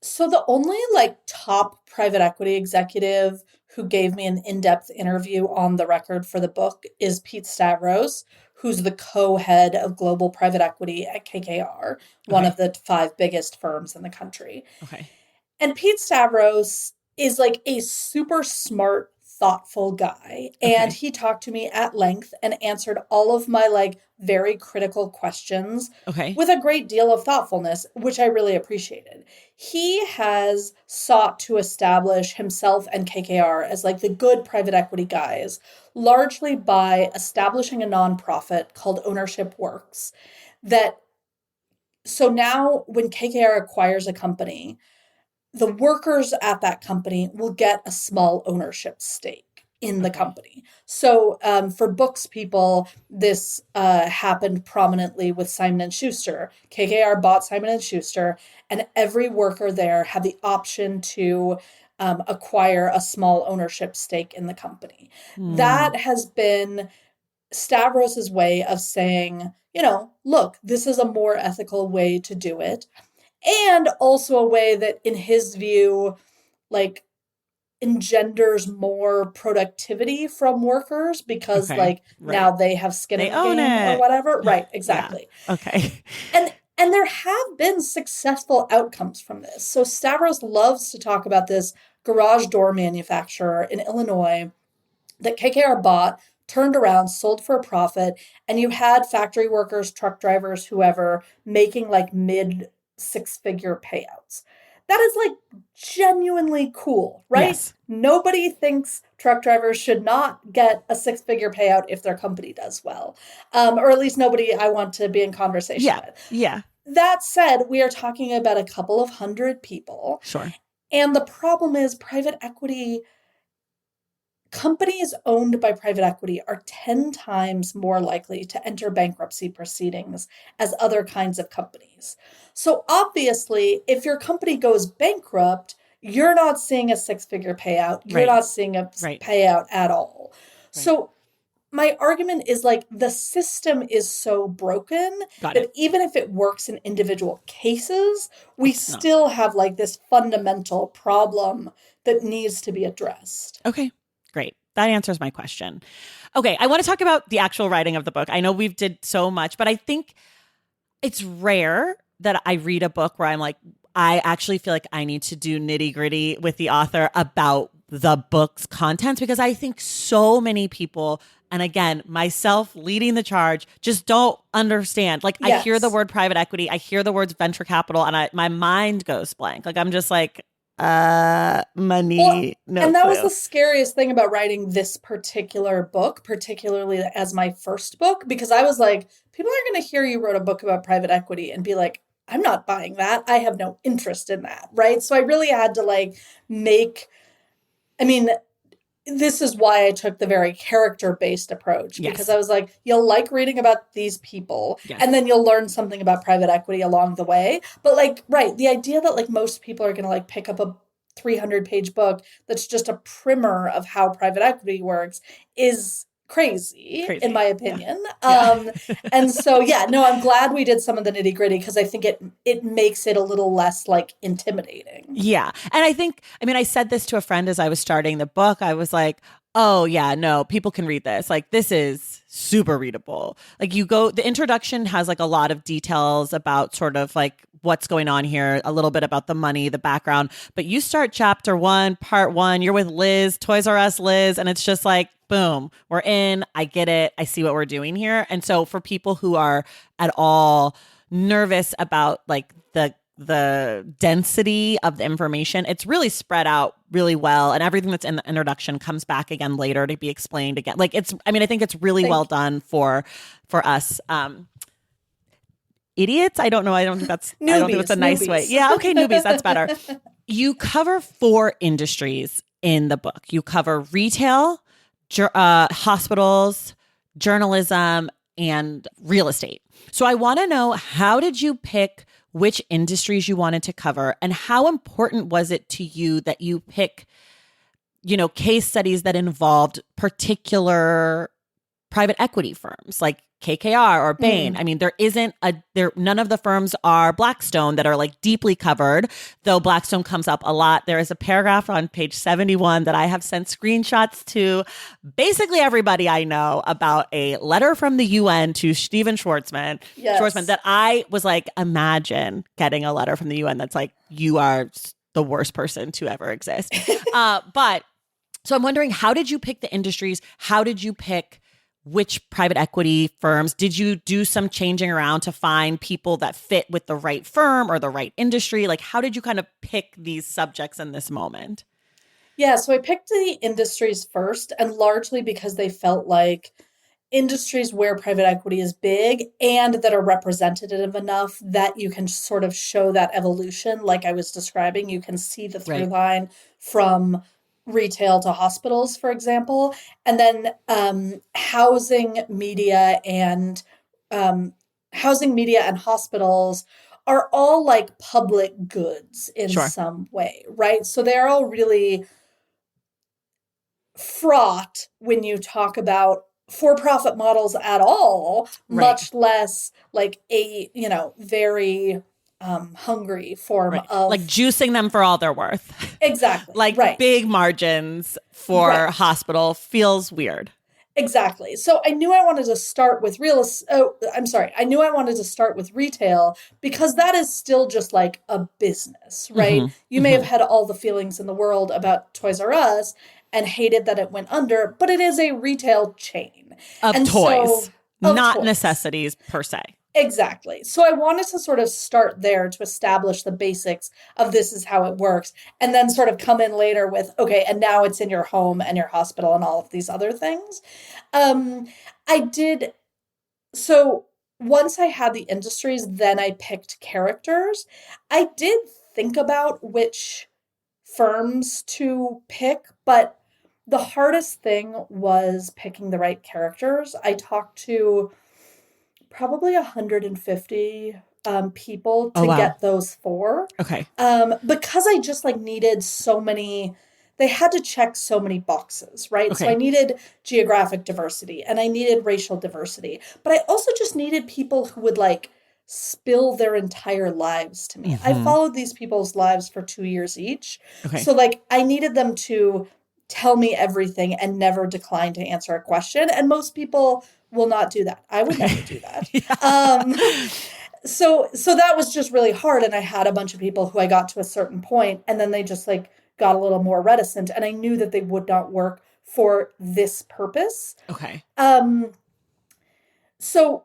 So the only like top private equity executive who gave me an in-depth interview on the record for the book is Pete Stavros, who's the co-head of global private equity at KKR, one Okay. of the 5 biggest firms in the country. Okay. And Pete Stavros is like a super smart, thoughtful guy. And Okay. he talked to me at length and answered all of my like very critical questions Okay. with a great deal of thoughtfulness, which I really appreciated. He has sought to establish himself and KKR as like the good private equity guys, largely by establishing a nonprofit called Ownership Works. So now when KKR acquires a company, the workers at that company will get a small ownership stake in the Okay. company. So for books people, this happened prominently with Simon and Schuster. KKR bought Simon and Schuster, and every worker there had the option to acquire a small ownership stake in the company. That has been Stavros's way of saying, look, this is a more ethical way to do it. And also a way that, in his view, like engenders more productivity from workers because Okay. like Right. now they have skin They in the own game or it. whatever. Right, Yeah. exactly. Okay. And there have been successful outcomes from this. So Stavros loves to talk about this garage door manufacturer in Illinois that KKR bought turned around, sold for a profit, and you had factory workers, truck drivers, whoever, making like mid six-figure payouts. That is like genuinely cool, right? Yes. Nobody thinks truck drivers should not get a six-figure payout if their company does well, or at least nobody I want to be in conversation Yeah. with. Yeah. That said, we are talking about a couple of hundred people. Sure. And the problem is private equity companies owned by private equity are 10 times more likely to enter bankruptcy proceedings as other kinds of companies. So obviously, if your company goes bankrupt, you're not seeing a six-figure payout. You're Right. not seeing a Right. payout at all. Right. So my argument is like the system is so broken Got that it. even if it works in individual cases, we It's not. still have like this fundamental problem that needs to be addressed. Okay. Great. That answers my question. Okay. I want to talk about the actual writing of the book. I know we've did so much, but I think it's rare that I read a book where I'm like, I actually feel like I need to do nitty gritty with the author about the book's contents, because I think so many people, and again, myself leading the charge, just don't understand. Like I hear the Yes. word private equity, I hear the words venture capital, and my mind goes blank. Like I'm just like, money, Well, no and that was clue. the scariest thing about writing this particular book, particularly as my first book, because I was like, people are going to hear you wrote a book about private equity and be like, I'm not buying that. I have no interest in that. Right. So I really had to like make, I mean, this is why I took the very character-based approach, because Yes. I was like, you'll like reading about these people, Yes. and then you'll learn something about private equity along the way. But like, right, the idea that like most people are going to like pick up a 300-page book that's just a primer of how private equity works is crazy, in my opinion. Yeah. And so, yeah, no, I'm glad we did some of the nitty-gritty because I think it makes it a little less like intimidating. Yeah. And I think, I mean, I said this to a friend as I was starting the book. I was like, oh, yeah, no, people can read this. Like, this is super readable. Like, the introduction has like a lot of details about sort of like what's going on here, a little bit about the money, the background. But you start chapter 1, part 1, you're with Liz, Toys R Us Liz, and it's just like, boom, we're in. I get it. I see what we're doing here. And so for people who are at all nervous about like the density of the information, it's really spread out really well, and everything that's in the introduction comes back again later to be explained again. Like I think it's really well done for us idiots. I don't know. I don't think that's a nice way. Yeah. Okay. Newbies. That's better. You cover 4 industries in the book. You cover retail, hospitals, journalism, and real estate. So I want to know, how did you pick which industries you wanted to cover, and how important was it to you that you pick, case studies that involved particular private equity firms like KKR or Bain? I mean, none of the firms are Blackstone that are like deeply covered, though Blackstone comes up a lot. There is a paragraph on page 71 that I have sent screenshots to basically everybody I know about a letter from the UN to Steven Schwartzman, that I was like, imagine getting a letter from the UN that's like, you are the worst person to ever exist. But so I'm wondering, how did you pick the industries? How did you pick which private equity firms? Did you do some changing around to find people that fit with the right firm or the right industry? Like, how did you kind of pick these subjects in this moment? Yeah, so I picked the industries first, and largely because they felt like industries where private equity is big and that are representative enough that you can sort of show that evolution, like I was describing. You can see the through line from retail to hospitals, for example, and then housing, media, and hospitals are all like public goods in some way, right? So they're all really fraught when you talk about for-profit models at all, much less like a, very hungry form of like juicing them for all they're worth. Exactly. Like big margins for hospital feels weird. Exactly. So I knew I wanted to start with I knew I wanted to start with retail because that is still just like a business, right? You may have had all the feelings in the world about Toys R Us, and hated that it went under, but it is a retail chain. Of and toys, so, of not toys. necessities per se. Exactly. So I wanted to sort of start there to establish the basics of this is how it works, and then sort of come in later with, okay, and now it's in your home and your hospital and all of these other things. I did, so once I had the industries, then I picked characters. I did think about which firms to pick, but the hardest thing was picking the right characters. I talked to probably 150 people Oh, to wow. get those four. Okay. Because I just like needed so many, they had to check so many boxes, right? So I Okay. needed geographic diversity and I needed racial diversity, but I also just needed people who would like spill their entire lives to me. I Mhm. followed these people's lives for 2 years each. Okay. So like I needed them to tell me everything and never decline to answer a question. And most people will not do that. I would never do that. So that was just really hard. And I had a bunch of people who I got to a certain point and then they just like got a little more reticent. And I knew that they would not work for this purpose. Okay. So,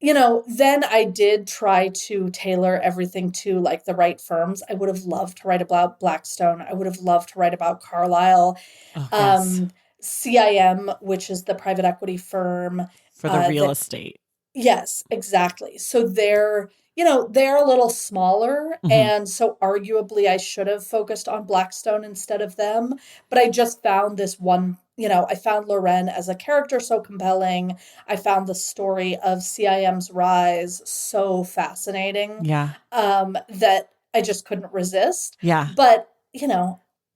then I did try to tailor everything to like the right firms. I would have loved to write about Blackstone. I would have loved to write about Carlyle. Oh, yes. CIM, which is the private equity firm. For the real that estate. Yes, exactly. So they're a little smaller. Mhm. And so arguably I should have focused on Blackstone instead of them. But I just found this one, I found Loren as a character so compelling. I found the story of CIM's rise so fascinating Yeah. that I just couldn't resist. Yeah. But,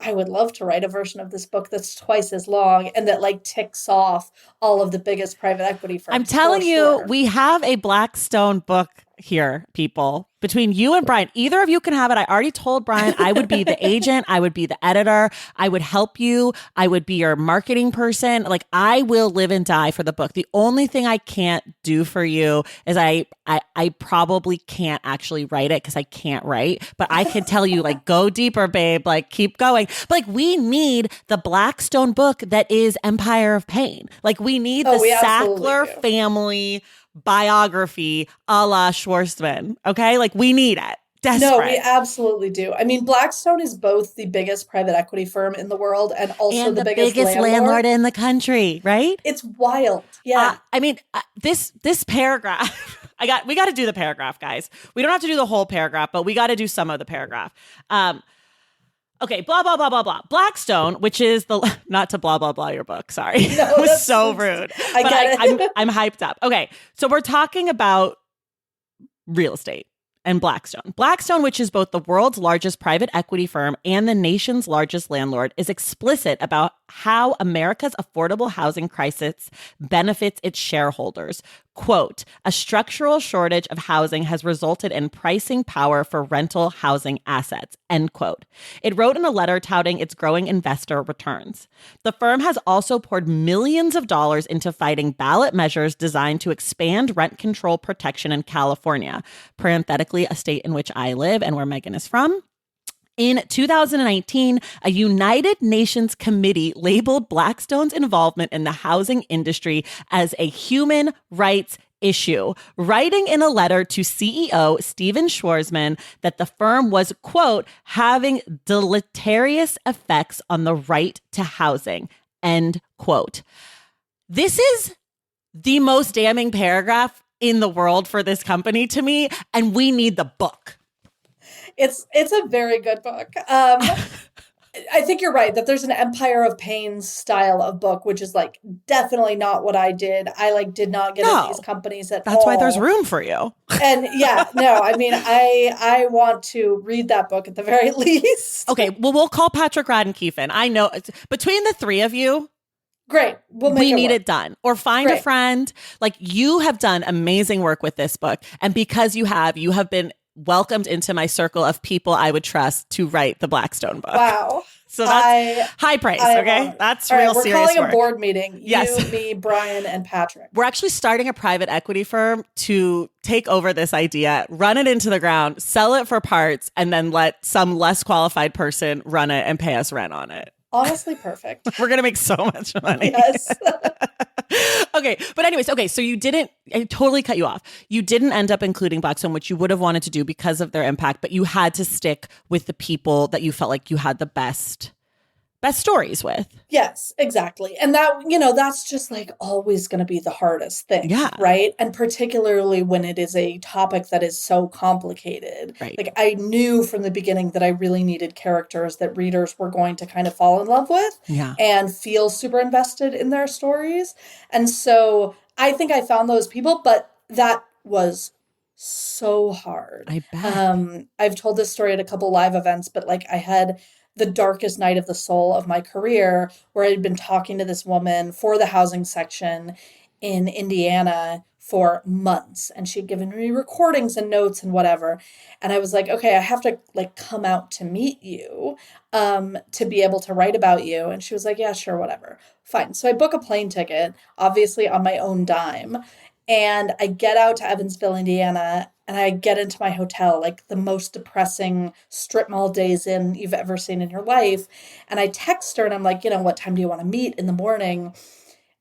I would love to write a version of this book that's twice as long and that like ticks off all of the biggest private equity firms. I'm telling for you, sure. we have a Blackstone book here, people. Between you and Brian, either of you can have it. I already told Brian I would be the agent. I would be the editor. I would help you. I would be your marketing person. Like I will live and die for the book. The only thing I can't do for you is I probably can't actually write it because I can't write, but I can tell you like, go deeper, babe, like keep going. But like we need the Blackstone book that is Empire of Pain. Like we need the we absolutely Sackler do. family biography a la Schwarzman. Okay. Like we need it. Desperate. No, we absolutely do. I mean, Blackstone is both the biggest private equity firm in the world and also and the biggest landlord in the country, right? It's wild. Yeah. This paragraph, we got to do the paragraph, guys. We don't have to do the whole paragraph, but we got to do some of the paragraph. Okay, blah, blah, blah, blah, blah. Blackstone, which is not to blah, blah, blah your book. Sorry. No, It was so rude. I get it. I'm hyped up. Okay, so we're talking about real estate and Blackstone. Blackstone, which is both the world's largest private equity firm and the nation's largest landlord, is explicit about how America's affordable housing crisis benefits its shareholders. Quote, a structural shortage of housing has resulted in pricing power for rental housing assets, end quote. It wrote in a letter touting its growing investor returns. The firm has also poured millions of dollars into fighting ballot measures designed to expand rent control protection in California, parenthetically, a state in which I live and where Megan is from. In 2019, a United Nations committee labeled Blackstone's involvement in the housing industry as a human rights issue, writing in a letter to CEO Steven Schwarzman that the firm was, quote, having deleterious effects on the right to housing, end quote. This is the most damning paragraph in the world for this company to me, and we need the book. It's a very good book. I think you're right that there's an Empire of Pain style of book, which is like definitely not what I did. I like did not get into these companies at all. That's why there's room for you. And yeah, no, I mean, I want to read that book at the very least. Okay, well, we'll call Patrick Radden Keefen. I know between the three of you, great. We need it done. Or find a friend. Like you have done amazing work with this book. And because you have been welcomed into my circle of people I would trust to write the Blackstone book. Wow. So that's high praise, okay? That's all real right, serious we're calling work. a board meeting. Yes. You, me, Brian, and Patrick. We're actually starting a private equity firm to take over this idea, run it into the ground, sell it for parts, and then let some less qualified person run it and pay us rent on it. Honestly, perfect. We're going to make so much money. Yes. Okay. But anyways, okay. So I totally cut you off. You didn't end up including Blackstone, which you would have wanted to do because of their impact, but you had to stick with the people that you felt like you had the best stories with. Yes, exactly. And that, that's just like always going to be the hardest thing. Yeah. Right. And particularly when it is a topic that is so complicated. Right. Like I knew from the beginning that I really needed characters that readers were going to kind of fall in love with and feel super invested in their stories. And so I think I found those people, but that was so hard. I bet. I've told this story at a couple live events, but like I had the darkest night of the soul of my career where I'd been talking to this woman for the housing section in Indiana for months, and she'd given me recordings and notes and whatever. And I was like, okay, I have to like come out to meet you to be able to write about you. And she was like, yeah, sure, whatever. Fine. So I book a plane ticket, obviously on my own dime. And I get out to Evansville, Indiana, and I get into my hotel, like the most depressing strip mall days in you've ever seen in your life. And I text her and I'm like, what time do you want to meet in the morning?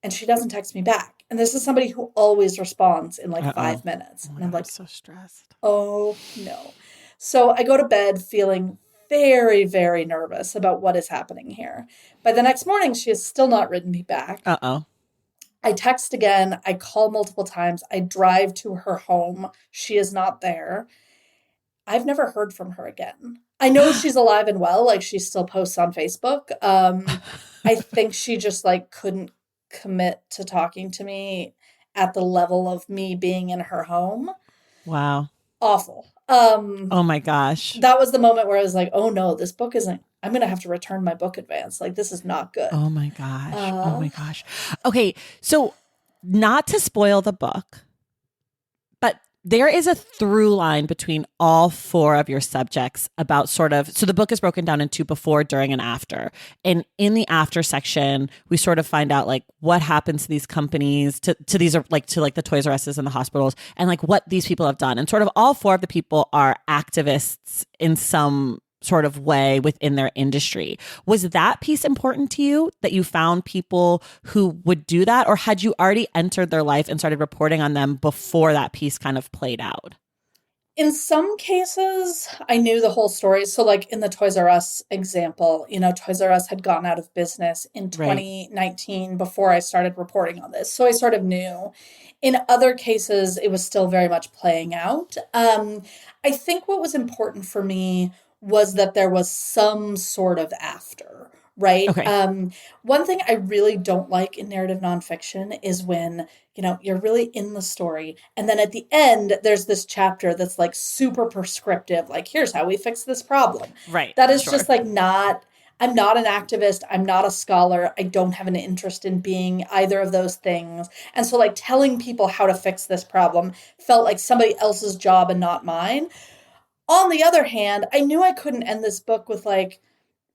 And she doesn't text me back. And this is somebody who always responds in like 5 minutes. Oh and I'm like, so stressed. Oh no. So I go to bed feeling very, very nervous about what is happening here. By the next morning, she has still not written me back. I text again. I call multiple times. I drive to her home. She is not there. I've never heard from her again. I know she's alive and well. Like she still posts on Facebook. I think she just like couldn't commit to talking to me at the level of me being in her home. Wow. Awful. Oh my gosh. That was the moment where I was like, oh no, this book isn't, I'm going to have to return my book advance. Like, this is not good. Oh my gosh. Oh my gosh. Okay. So not to spoil the book, but there is a through line between all four of your subjects about so the book is broken down into before, during, and after. And in the after section, we sort of find out like what happens to these companies, to these are like to like the Toys R Us's and the hospitals, and like what these people have done. And sort of all four of the people are activists in some sort of way within their industry. Was that piece important to you, that you found people who would do that? Or had you already entered their life and started reporting on them before that piece kind of played out? In some cases, I knew the whole story. So like in the Toys R Us example, Toys R Us had gone out of business in 2019 before I started reporting on this. So I sort of knew. In other cases, it was still very much playing out. I think what was important for me was that there was some sort of after, right? Okay. One thing I really don't like in narrative nonfiction is when, you're really in the story. And then at the end, there's this chapter that's like super prescriptive, like, here's how we fix this problem. Right. That is just like I'm not an activist. I'm not a scholar. I don't have an interest in being either of those things. And so like telling people how to fix this problem felt like somebody else's job and not mine. On the other hand, I knew I couldn't end this book with like,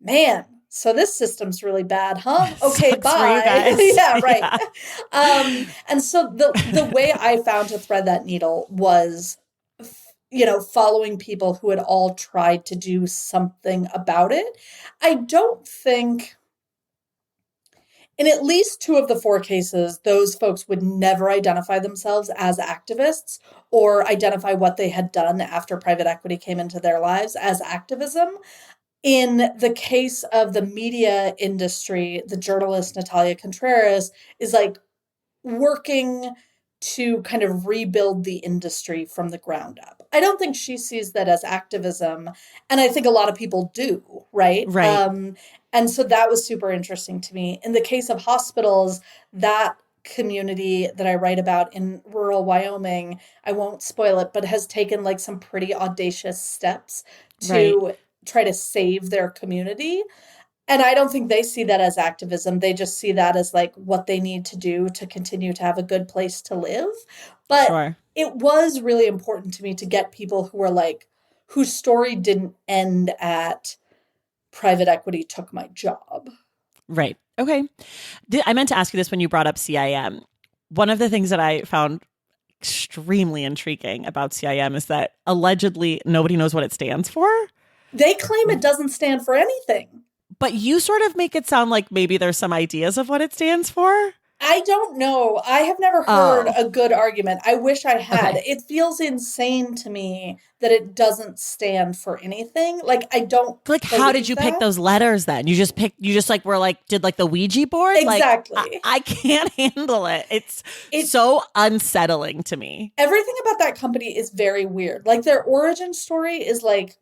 man, so this system's really bad, huh? Okay, bye. Yeah, right. Yeah. And so the way I found to thread that needle was, following people who had all tried to do something about it. I don't think, in at least 2 of the 4 cases, those folks would never identify themselves as activists or identify what they had done after private equity came into their lives as activism. In the case of the media industry, the journalist Natalia Contreras is like working to kind of rebuild the industry from the ground up. I don't think she sees that as activism, and I think a lot of people do, right? Right. And so that was super interesting to me. In the case of hospitals, that community that I write about in rural Wyoming, I won't spoil it, but has taken like some pretty audacious steps to try to save their community. And I don't think they see that as activism. They just see that as like what they need to do to continue to have a good place to live. But it was really important to me to get people who were like, whose story didn't end at private equity took my job. Right. Okay. I meant to ask you this when you brought up CIM. One of the things that I found extremely intriguing about CIM is that allegedly nobody knows what it stands for. They claim it doesn't stand for anything. But you sort of make it sound like maybe there's some ideas of what it stands for. I don't know. I have never heard Oh, a good argument. I wish I had. okay. It feels insane to me that it doesn't stand for anything. Like, I don't Like, how did believe you pick that. those letters then? You just like were like, did like the Ouija board? Like, Exactly. I can't handle it. It's It so unsettling to me. Everything about that company is very weird. Like, their origin story is like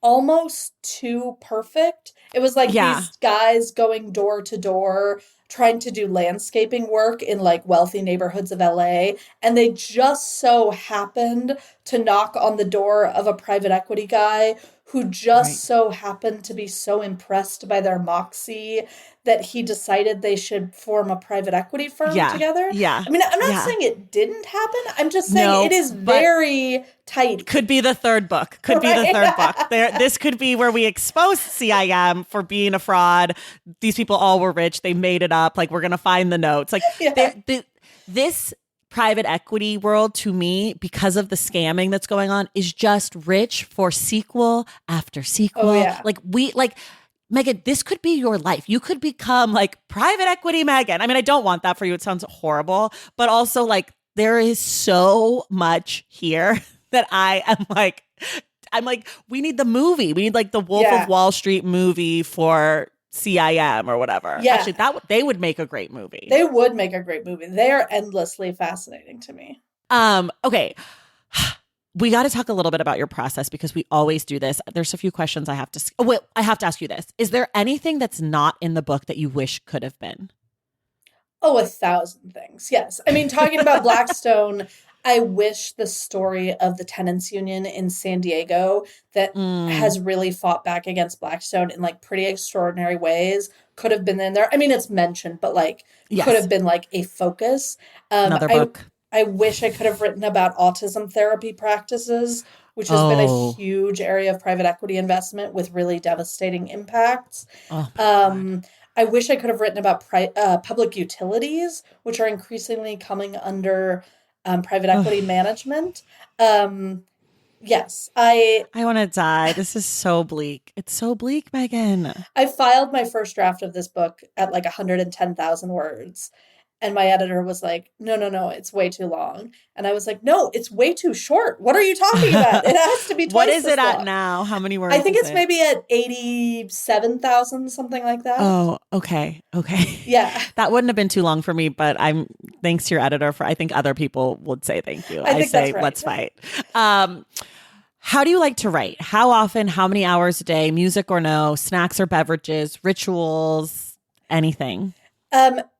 almost too perfect. It was like Yeah. these guys going door to door trying to do landscaping work in like wealthy neighborhoods of LA, and they just so happened to knock on the door of a private equity guy who just Right. so happened to be so impressed by their moxie that he decided they should form a private equity firm Yeah. together. Yeah. I mean, I'm not Yeah. saying it didn't happen. I'm just saying it No, is but very tight. could be the third book. Could be the third book. Right? This could be where we expose CIM for being a fraud. These people all were rich. They made it up. Like, we're gonna find the notes. Like, Yeah. this private equity world, to me, because of the scamming that's going on, is just rich for sequel after Oh, sequel. yeah. Like Megan, this could be your life. You could become like private equity Megan. I mean, I don't want that for you. It sounds horrible, but also like there is so much here that I'm like, we need the movie. We need like the Wolf Yeah. of Wall Street movie for CIM or whatever. Yeah. Actually, they would make a great movie. They would make a great movie. They are endlessly fascinating to me. Okay. We got to talk a little bit about your process because we always do this. There's a few questions I have to. I have to ask you this. Is there anything that's not in the book that you wish could have been? Oh, 1,000 things. Yes. I mean, talking about Blackstone, I wish the story of the tenants union in San Diego that Mm, has really fought back against Blackstone in like pretty extraordinary ways could have been in there. I mean, it's mentioned, but like could have yes. been like a focus. Another I book. I wish I could have written about autism therapy practices, which has been a Oh. huge area of private equity investment with really devastating impacts. Oh my God. Um, I wish I could have written about public utilities, which are increasingly coming under private equity Ugh. management. Um, yes, I I want to die. This is so bleak. It's so bleak, Megan. I filed my first draft of this book at like 110,000 words. And my editor was like, no, no, no, it's way too long. And I was like, no, it's way too short. What are you talking about? It has to be What twice is it this at long. now? How many I words think is it's it? maybe at 87,000, something like that. Oh, okay. Okay. Yeah, That wouldn't have been too long for me, but I'm thanks to your editor for I think other people would say thank you. I I think that's say right. let's fight. Um, how do you like to write? How often? How many hours a day? Music or no? Snacks or beverages? Rituals? Anything?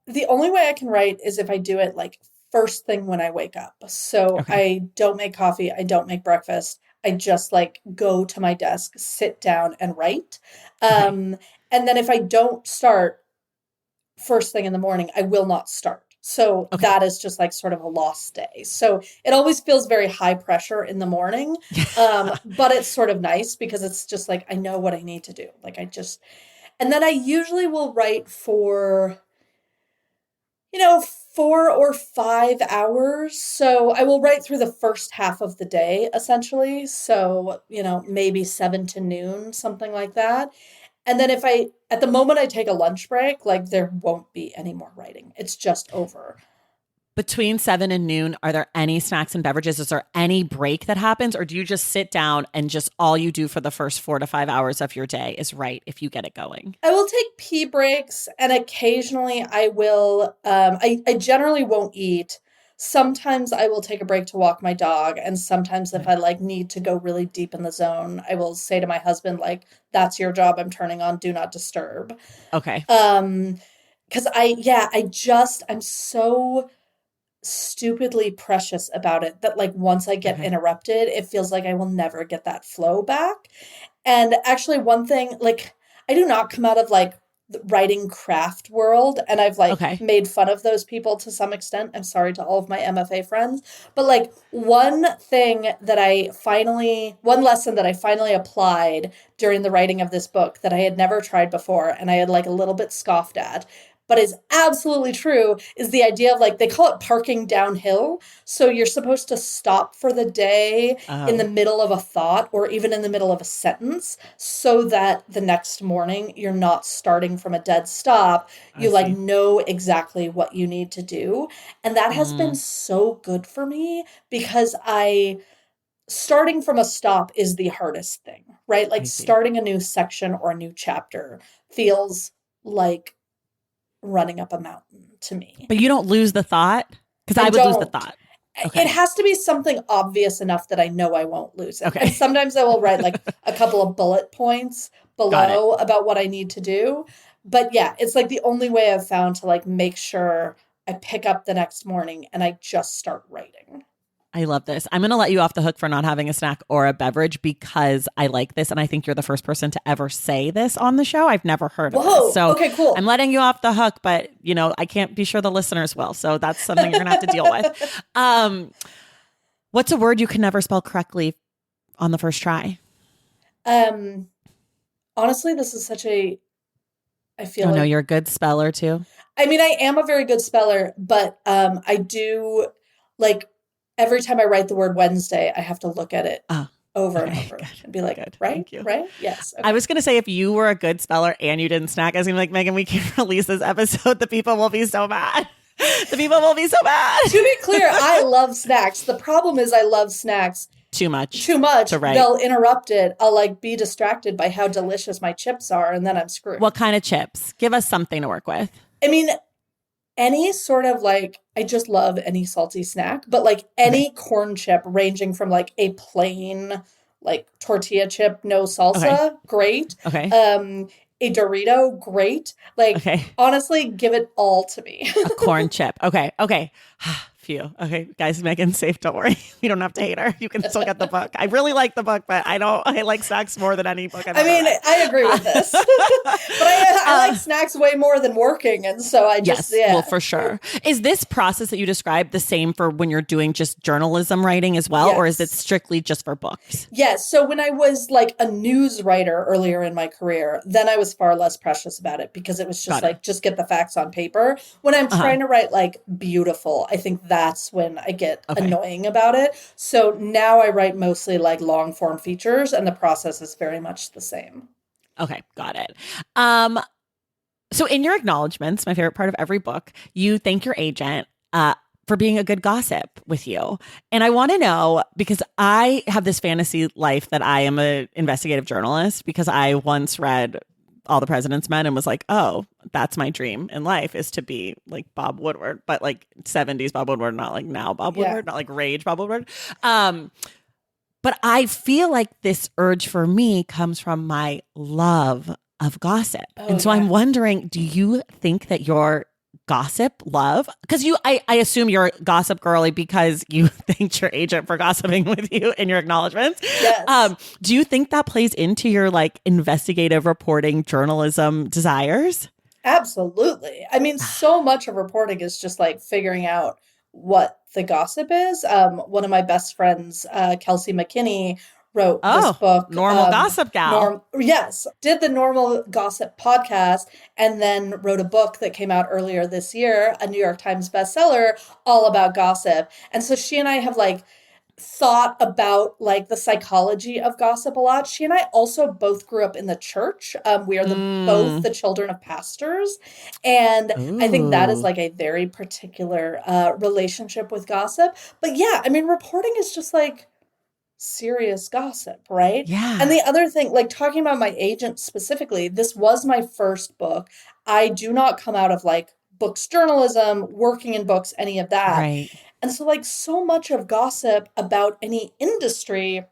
The only way I can write is if I do it like first thing when I wake up. So Okay. I don't make coffee, I don't make breakfast. I just like go to my desk, sit down and write. Okay. Um, and then if I don't start first thing in the morning, I will not start. So Okay. that is just like sort of a lost day. So it always feels very high pressure in the morning. But it's sort of nice because it's just like I know what I need to do. Like and then I usually will write for 4 or 5 hours. So I will write through the first half of the day, essentially. So, maybe 7 to noon, something like that. And then at the moment I take a lunch break, like there won't be any more writing. It's just over. Between 7 and noon, are there any snacks and beverages? Is there any break that happens? Or do you just sit down and just all you do for the first 4 to 5 hours of your day is write if you get it going? I will take pee breaks and occasionally I will, I generally won't eat. Sometimes I will take a break to walk my dog. And sometimes if I like need to go really deep in the zone, I will say to my husband, like, that's your job. I'm turning on do not disturb. Okay. Um, because I'm so stupidly precious about it that like once I get Okay. interrupted, it feels like I will never get that flow back. And actually one thing, like I do not come out of like the writing craft world and I've like Okay. made fun of those people to some extent. I'm sorry to all of my MFA friends, but like one lesson that I finally applied during the writing of this book that I had never tried before and I had like a little bit scoffed at, but is absolutely true, is the idea of like, they call it parking downhill. So you're supposed to stop for the day in the Oh, middle of a thought or even in the middle of a sentence so that the next morning you're not starting from a dead stop. I You like see. know exactly what you need to do. And that has been Mm, so good for me because I starting from a stop is the hardest thing, right? Like I see. starting a new section or a new chapter feels like running up a mountain to me. But you don't lose the thought? Because I I would lose the don't. thought. It Okay. has to be something obvious enough that I know I won't lose it. And Okay. sometimes I will write like a couple of bullet points Got it. below about what I need to do. But yeah, it's like the only way I've found to like make sure I pick up the next morning and I just start writing. I love this. I'm going to let you off the hook for not having a snack or a beverage because I like this. And I think you're the first person to ever say this on the show. I've never heard of this. Whoa. So Okay, I'm cool. letting you off the hook, but I can't be sure the listeners will. So that's something you're going to have to deal with. Um, what's a word you can never spell correctly on the first try? Um Honestly, this is such a I feel Oh, no, like you're a good speller too. I mean, I am a very good speller, but I do like every time I write the word Wednesday, I have to look at it Oh, over and okay. over Good. and be like, Good. right, Thank you. right, yes, I okay. was going to say, if you were a good speller and you didn't snack, I was going to be like, Megan, we can't release this episode. The people will be so mad. The people will be so mad. To be clear, I love snacks. The problem is I love snacks Too much too much. to write. They'll interrupt it. I'll like be distracted by how delicious my chips are, and then I'm What screwed. kind of chips? Give us something to work with. I mean, any sort of like I just love any salty snack, but like Okay. any corn chip ranging from like a plain like tortilla chip, no Okay. salsa, great. Okay. Um a Dorito, great. Like Okay. honestly, give it all to me. A corn chip. Okay. Okay. Phew. Okay. Guys, Megan's safe. Don't worry. We don't have to hate her. You can still get the book. I really like the book, but I like snacks more than any book I've I ever mean, read. I agree with this. But I like Uh, snacks way more than working, and so I just yes. Well, yeah. for sure. Is this process that you described the same for when you're doing just journalism writing as well? Or is it Yes. strictly just for books? Yes. So when I was like a news writer earlier in my career, then I was far less precious about it because it was just Got it. like, just get the facts on paper. When I'm Uh-huh. trying to write like beautiful, I think that's when I get Okay. annoying about it. So now I write mostly like long form features and the process is very much the same. Okay. Got it. Um, So, in your acknowledgments, my favorite part of every book, you thank your agent for being a good gossip with you. And I want to know because I have this fantasy life that I am an investigative journalist because I once read All the President's Men and was like, oh, that's my dream in life is to be like Bob Woodward, but like 70s Bob Woodward, not like now Bob Yeah. Woodward, not like rage Bob Woodward. But I feel like this urge for me comes from my love of gossip. Oh, And so I'm yeah. wondering, do you think that your gossip love, because I assume you're a gossip girly because you thanked your agent for gossiping with you in your acknowledgments. Yes. Do you think that plays into your like investigative reporting journalism desires? Absolutely. I mean, so much of reporting is just like figuring out what the gossip is. One of my best friends, Kelsey McKinney, wrote this Oh, book. normal gossip gal. Yes, did the Normal Gossip podcast, and then wrote a book that came out earlier this year, a New York Times bestseller, all about gossip. And so she and I have like thought about like the psychology of gossip a lot. She and I also both grew up in the church. We are both Mm. the children of pastors, and I think that is Ooh. like a very particular relationship with gossip. But yeah, I mean, reporting is just like serious gossip, right? And Yeah. the other thing, like talking about my agent specifically, this was my first book. I do not come out of like books journalism, working in books, any of that. Right. And so, like, so much of gossip about any industry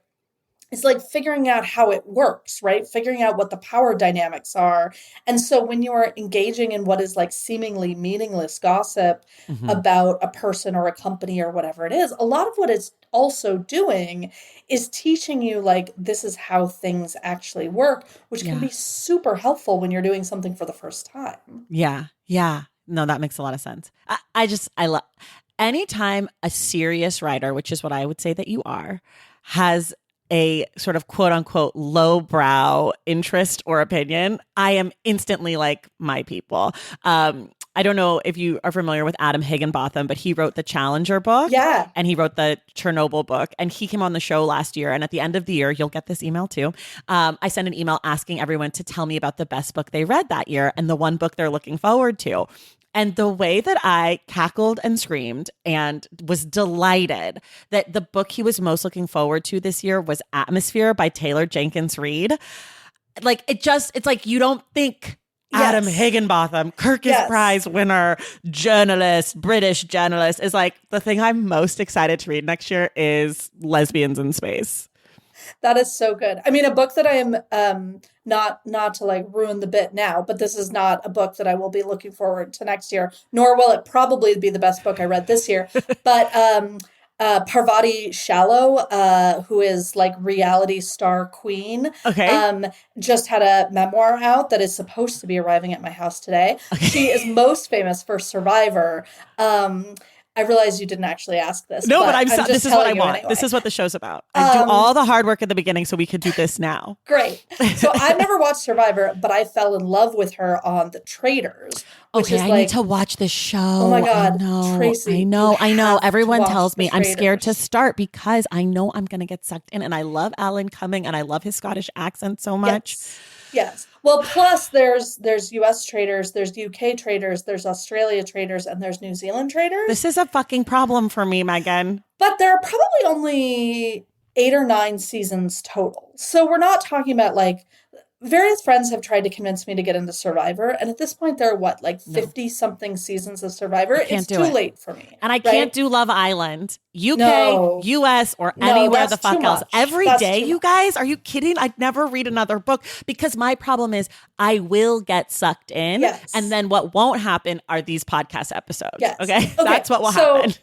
is like figuring out how it works, right? Figuring out what the power dynamics are. And so, when you are engaging in what is like seemingly meaningless gossip Mhm. about a person or a company or whatever it is, a lot of what it's also doing is teaching you, like, this is how things actually work, which can Yeah. be super helpful when you're doing something for the first time. Yeah. Yeah. No, that makes a lot of sense. I love anytime a serious writer, which is what I would say that you are, has a sort of quote unquote lowbrow interest or opinion, I am instantly like my people. I don't know if you are familiar with Adam Higginbotham, but he wrote the Challenger book. Yeah. And he wrote the Chernobyl book. And he came on the show last year. And at the end of the year, you'll get this email too. I sent an email asking everyone to tell me about the best book they read that year and the one book they're looking forward to. And the way that I cackled and screamed and was delighted that the book he was most looking forward to this year was Atmosphere by Taylor Jenkins Reid. Like, it's like you don't think Adam Higginbotham, Kirkus Prize winner, journalist, British journalist, is like, the thing I'm most excited to read next year is Lesbians in Space. That is so good. I mean, a book that I am not to like ruin the bit now, but this is not a book that I will be looking forward to next year, nor will it probably be the best book I read this year. But Parvati Shallow, who is like reality star queen, just had a memoir out that is supposed to be arriving at my house today. Okay. She is most famous for Survivor. I realize you didn't actually ask this. No, but this is what I want. Anyway. This is what the show's about. I do all the hard work at the beginning so we could do this now. Great. So I've never watched Survivor, but I fell in love with her on The Traitors. Okay, I need to watch this show. Oh my God, Tracy. I know. Everyone tells me I'm scared to start because I know I'm going to get sucked in. And I love Alan Cumming and I love his Scottish accent so much. Yes. Well, plus there's US traders, there's UK traders, there's Australia traders, and there's New Zealand traders. This is a fucking problem for me, Megan. But there are probably only 8 or 9 seasons total. So we're not talking about like various friends have tried to convince me to get into Survivor. And at this point, there are 50 something seasons of Survivor. It's too late for me. And I can't do Love Island, UK, US, or anywhere the fuck else. Every day, you guys, are you kidding? I'd never read another book because my problem is I will get sucked in. Yes. And then what won't happen are these podcast episodes. Yes. Okay? That's what will happen.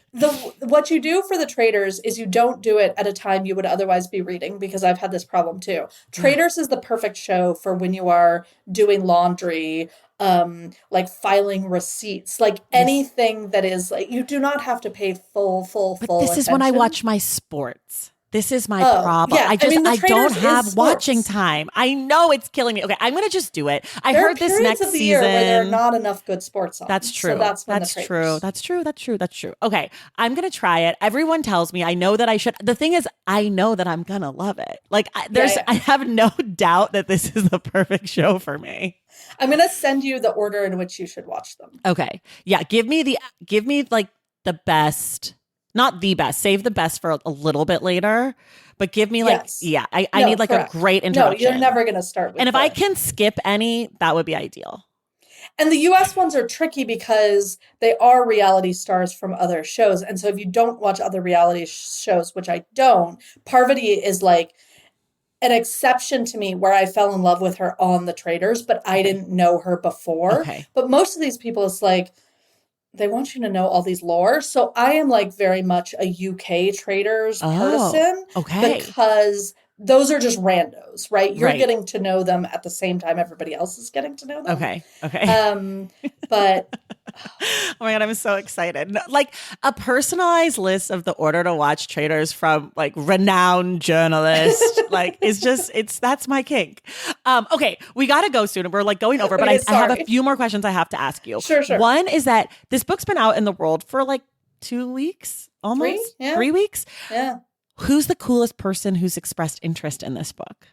What you do for The Traitors is you don't do it at a time you would otherwise be reading, because I've had this problem too. Traitors is the perfect show for when you are doing laundry, like filing receipts, like anything that is like, you do not have to pay full But this attention. is when I watch my sports. This is my problem. Yeah. I don't have watching time. I know it's killing me. Okay, I'm going to just do it. I heard this next of the season. year where there are not enough good sports on. That's true. So that's true. That's true. Okay, I'm going to try it. Everyone tells me I know that I should. The thing is, I know that I'm going to love it. Like I have no doubt that this is the perfect show for me. I'm going to send you the order in which you should watch them. Okay. Yeah, give me like the best. Not the best. Save the best for a little bit later. But give me I need like correct. A great introduction. No, you're never going to start with And if I can skip any, that would be ideal. And the US ones are tricky because they are reality stars from other shows. And so if you don't watch other reality shows, which I don't, Parvati is like an exception to me where I fell in love with her on The Traitors, but I didn't know her before. Okay. But most of these people, it's like, they want you to know all these lore. So I am like very much a UK traders partisan. Okay. Because those are just randos, right? You're getting to know them at the same time everybody else is getting to know them. Okay. But oh my God, I'm so excited. Like a personalized list of the order to watch traders from like renowned journalists, like that's my kink. Okay, we got to go soon. We're like going over, but I have a few more questions I have to ask you. Sure. One is that this book's been out in the world for like 2 weeks, almost 3 weeks. Yeah. Who's the coolest person who's expressed interest in this book?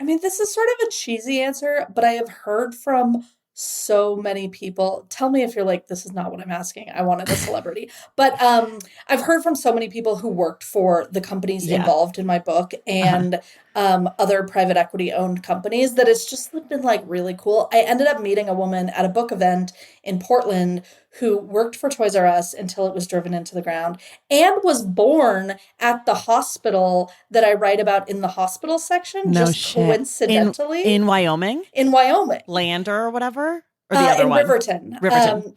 I mean, this is sort of a cheesy answer, but I have heard from so many people. Tell me if you're like, this is not what I'm asking. I wanted a celebrity. But I've heard from so many people who worked for the companies involved in my book and other private equity owned companies that it's just been like really cool. I ended up meeting a woman at a book event in Portland who worked for Toys R Us until it was driven into the ground and was born at the hospital that I write about in the hospital section, coincidentally. In Wyoming? In Wyoming. Lander or whatever? Or the other one? Riverton.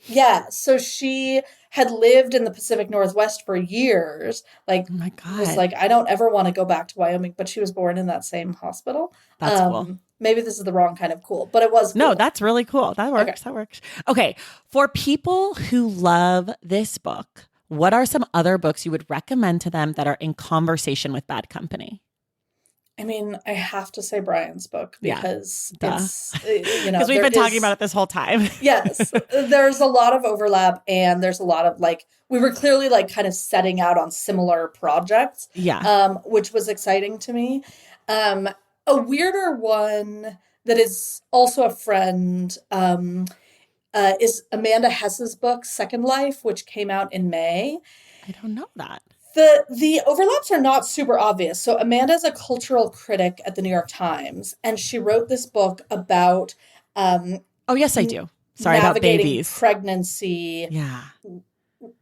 So she had lived in the Pacific Northwest for years. Like, oh my God. Was like, I don't ever want to go back to Wyoming, but she was born in that same hospital. That's cool. Maybe this is the wrong kind of cool, but it was cool. No, that's really cool. That works. Okay. That works. Okay. For people who love this book, what are some other books you would recommend to them that are in conversation with Bad Company? I mean, I have to say Brian's book Yeah, because duh. it's, Because we've there been talking about is, it this whole time. yes, there's a lot of overlap and there's a lot of like, we were clearly like kind of setting out on similar projects, Yeah. which was exciting to me. Um, a weirder one that is also a friend, is Amanda Hess's book, Second Life, which came out in May. I don't know that. The overlaps are not super obvious. So Amanda's a cultural critic at the New York Times, and she wrote this book about um, Oh, yes, I n- do. Sorry about navigating babies. pregnancy Yeah.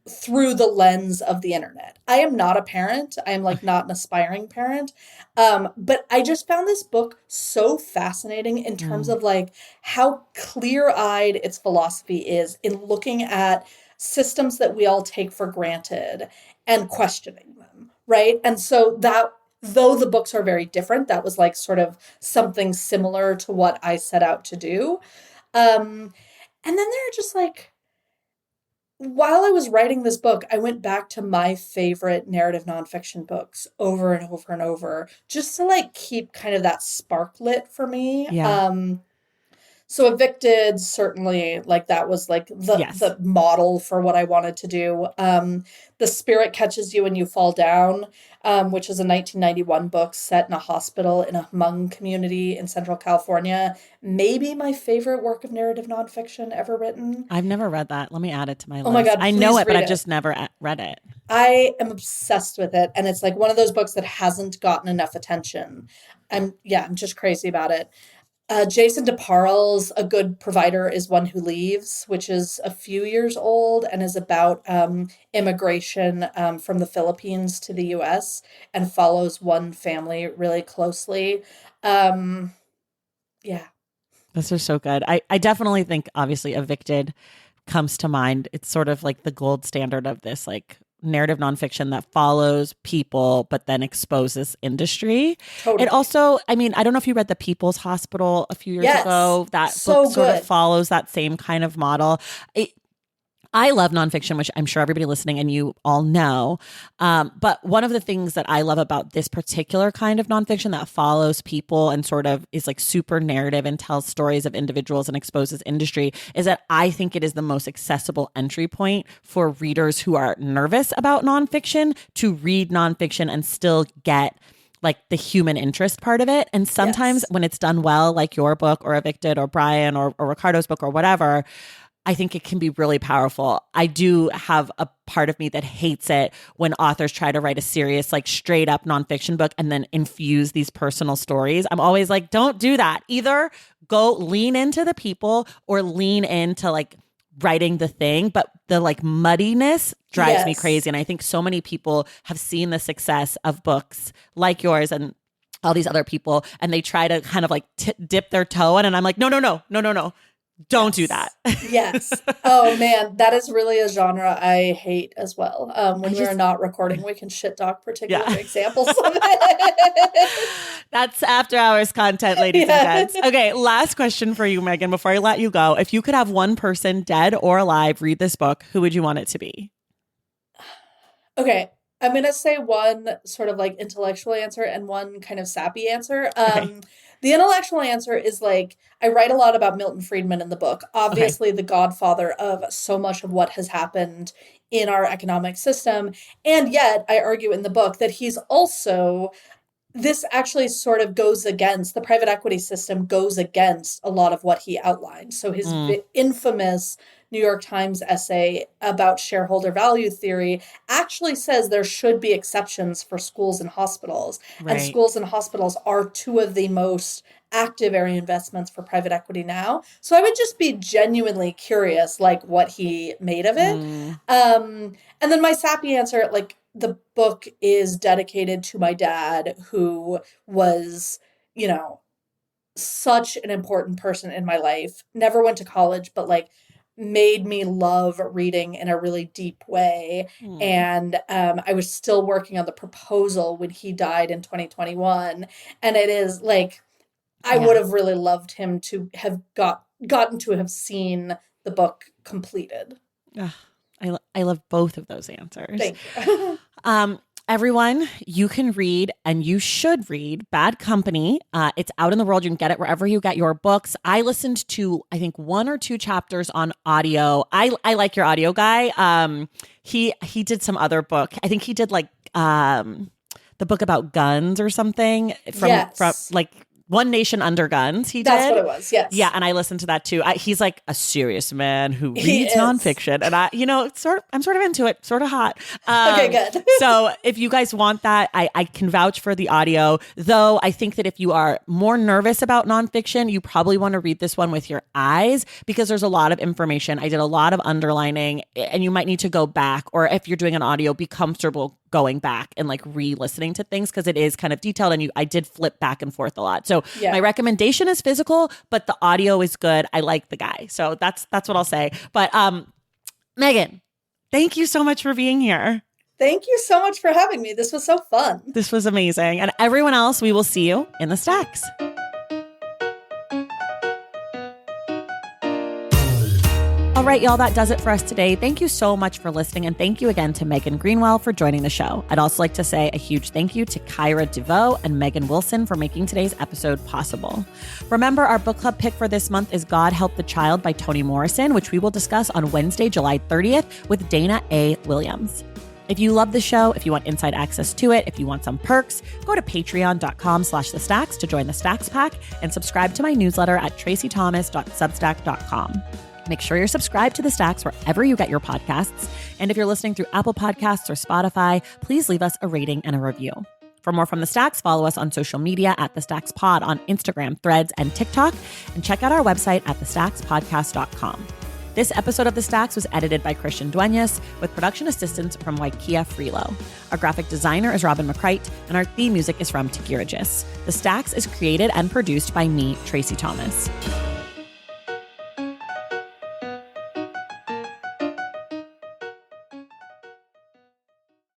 through the lens of the internet. I am not a parent. I am like Okay. not an aspiring parent. But I just found this book so fascinating in terms Mm. of like how clear-eyed its philosophy is in looking at systems that we all take for granted and questioning them, right? And so that though the books are very different, that was like sort of something similar to what I set out to do. And then there are just like while I was writing this book, I went back to my favorite narrative nonfiction books over and over and over, just to like keep kind of that spark lit for me. Yeah. So Evicted, certainly, like that was like Yes. the model for what I wanted to do. The Spirit Catches You and You Fall Down, which is a 1991 book set in a hospital in a Hmong community in Central California. Maybe my favorite work of narrative nonfiction ever written. I've never read that. Let me add it to my Oh my list. God, I know please it, but read I've it. just never read it. I am obsessed with it, and it's like one of those books that hasn't gotten enough attention. I'm just crazy about it. Jason DeParle's A Good Provider is One Who Leaves, which is a few years old and is about immigration from the Philippines to the US and follows one family really closely. Um, yeah, Those are so good. I definitely think, obviously, Evicted comes to mind. It's sort of like the gold standard of this, like, narrative nonfiction that follows people but then exposes industry. It totally. also, I mean, I don't know if you read The People's Hospital a few years Yes, ago. That book so sort of good. follows that same kind of model. I love nonfiction, which I'm sure everybody listening and you all know. But one of the things that I love about this particular kind of nonfiction that follows people and sort of is like super narrative and tells stories of individuals and exposes industry is that I think it is the most accessible entry point for readers who are nervous about nonfiction to read nonfiction and still get like the human interest part of it. And sometimes Yes. when it's done well, like your book or Evicted or Brian or Ricardo's book or whatever, I think it can be really powerful. I do have a part of me that hates it when authors try to write a serious, like straight up nonfiction book and then infuse these personal stories. I'm always like, don't do that. Either go lean into the people or lean into like writing the thing. But the like muddiness drives me Yes. crazy. And I think so many people have seen the success of books like yours and all these other people, and they try to kind of like dip their toe in. And I'm like, no, no, no, no, no, no. Don't do that. Yes. Yes. Oh man, that is really a genre I hate as well. I When we are just, not recording, we can shit talk particular yeah. examples of it. That's after hours content, ladies and Yeah. gents. Okay, last question for you, Megan, before I let you go. If you could have one person, dead or alive, read this book, who would you want it to be? Okay. I'm gonna say one sort of like intellectual answer and one kind of sappy answer. Okay. The intellectual answer is like I write a lot about Milton Friedman in the book, Okay. obviously the godfather of so much of what has happened in our economic system. And yet, I argue in the book that he's also this actually sort of goes against the private equity system goes against a lot of what he outlined. So his Mm, infamous New York Times essay about shareholder value theory actually says there should be exceptions for schools and hospitals, and right. schools and hospitals are two of the most active area investments for private equity now. So I would just be genuinely curious like what he made of it. Mm, And then my sappy answer, like the book is dedicated to my dad, who was, you know, such an important person in my life. Never went to college, but like made me love reading in a really deep way. mm, And I was still working on the proposal when he died in 2021. And it is like I would yeah. have really loved him to have gotten to have seen the book completed. Ugh, I love both of those answers. Thank you. Um, Everyone, you can read and you should read Bad Company. It's out in the world. You can get it wherever you get your books. I listened to, I think, 1 or 2 chapters on audio. I like your audio guy. He did some other book. I think he did like the book about guns or something from like One Nation Under Guns. That's what it was. Yes. Yeah. And I listened to that too. He's like a serious man who reads nonfiction. And I'm sort of into it, sort of hot. Okay, good. So if you guys want that, I can vouch for the audio, though I think that if you are more nervous about nonfiction, you probably want to read this one with your eyes because there's a lot of information. I did a lot of underlining and you might need to go back, or if you're doing an audio, be comfortable going back and like re-listening to things because it is kind of detailed and I did flip back and forth a lot. So my recommendation is physical, but the audio is good. I like the guy. So that's what I'll say. But Megan, thank you so much for being here. Thank you so much for having me. This was so fun. This was amazing. And everyone else, we will see you in the stacks. All right, y'all, that does it for us today. Thank you so much for listening. And thank you again to Megan Greenwell for joining the show. I'd also like to say a huge thank you to Kyra DeVoe and Megan Wilson for making today's episode possible. Remember, our book club pick for this month is God Help the Child by Toni Morrison, which we will discuss on Wednesday, July 30th with Dana A. Williams. If you love the show, if you want inside access to it, if you want some perks, go to patreon.com/thestacks to join the Stacks Pack and subscribe to my newsletter at tracythomas.substack.com. Make sure you're subscribed to The Stacks wherever you get your podcasts. And if you're listening through Apple Podcasts or Spotify, please leave us a rating and a review. For more from The Stacks, follow us on social media at The Stacks Pod on Instagram, Threads, and TikTok. And check out our website at thestackspodcast.com. This episode of The Stacks was edited by Christian Duenas with production assistance from Waikia Freelo. Our graphic designer is Robin McCrite, and our theme music is from Tegirigis. The Stacks is created and produced by me, Tracy Thomas.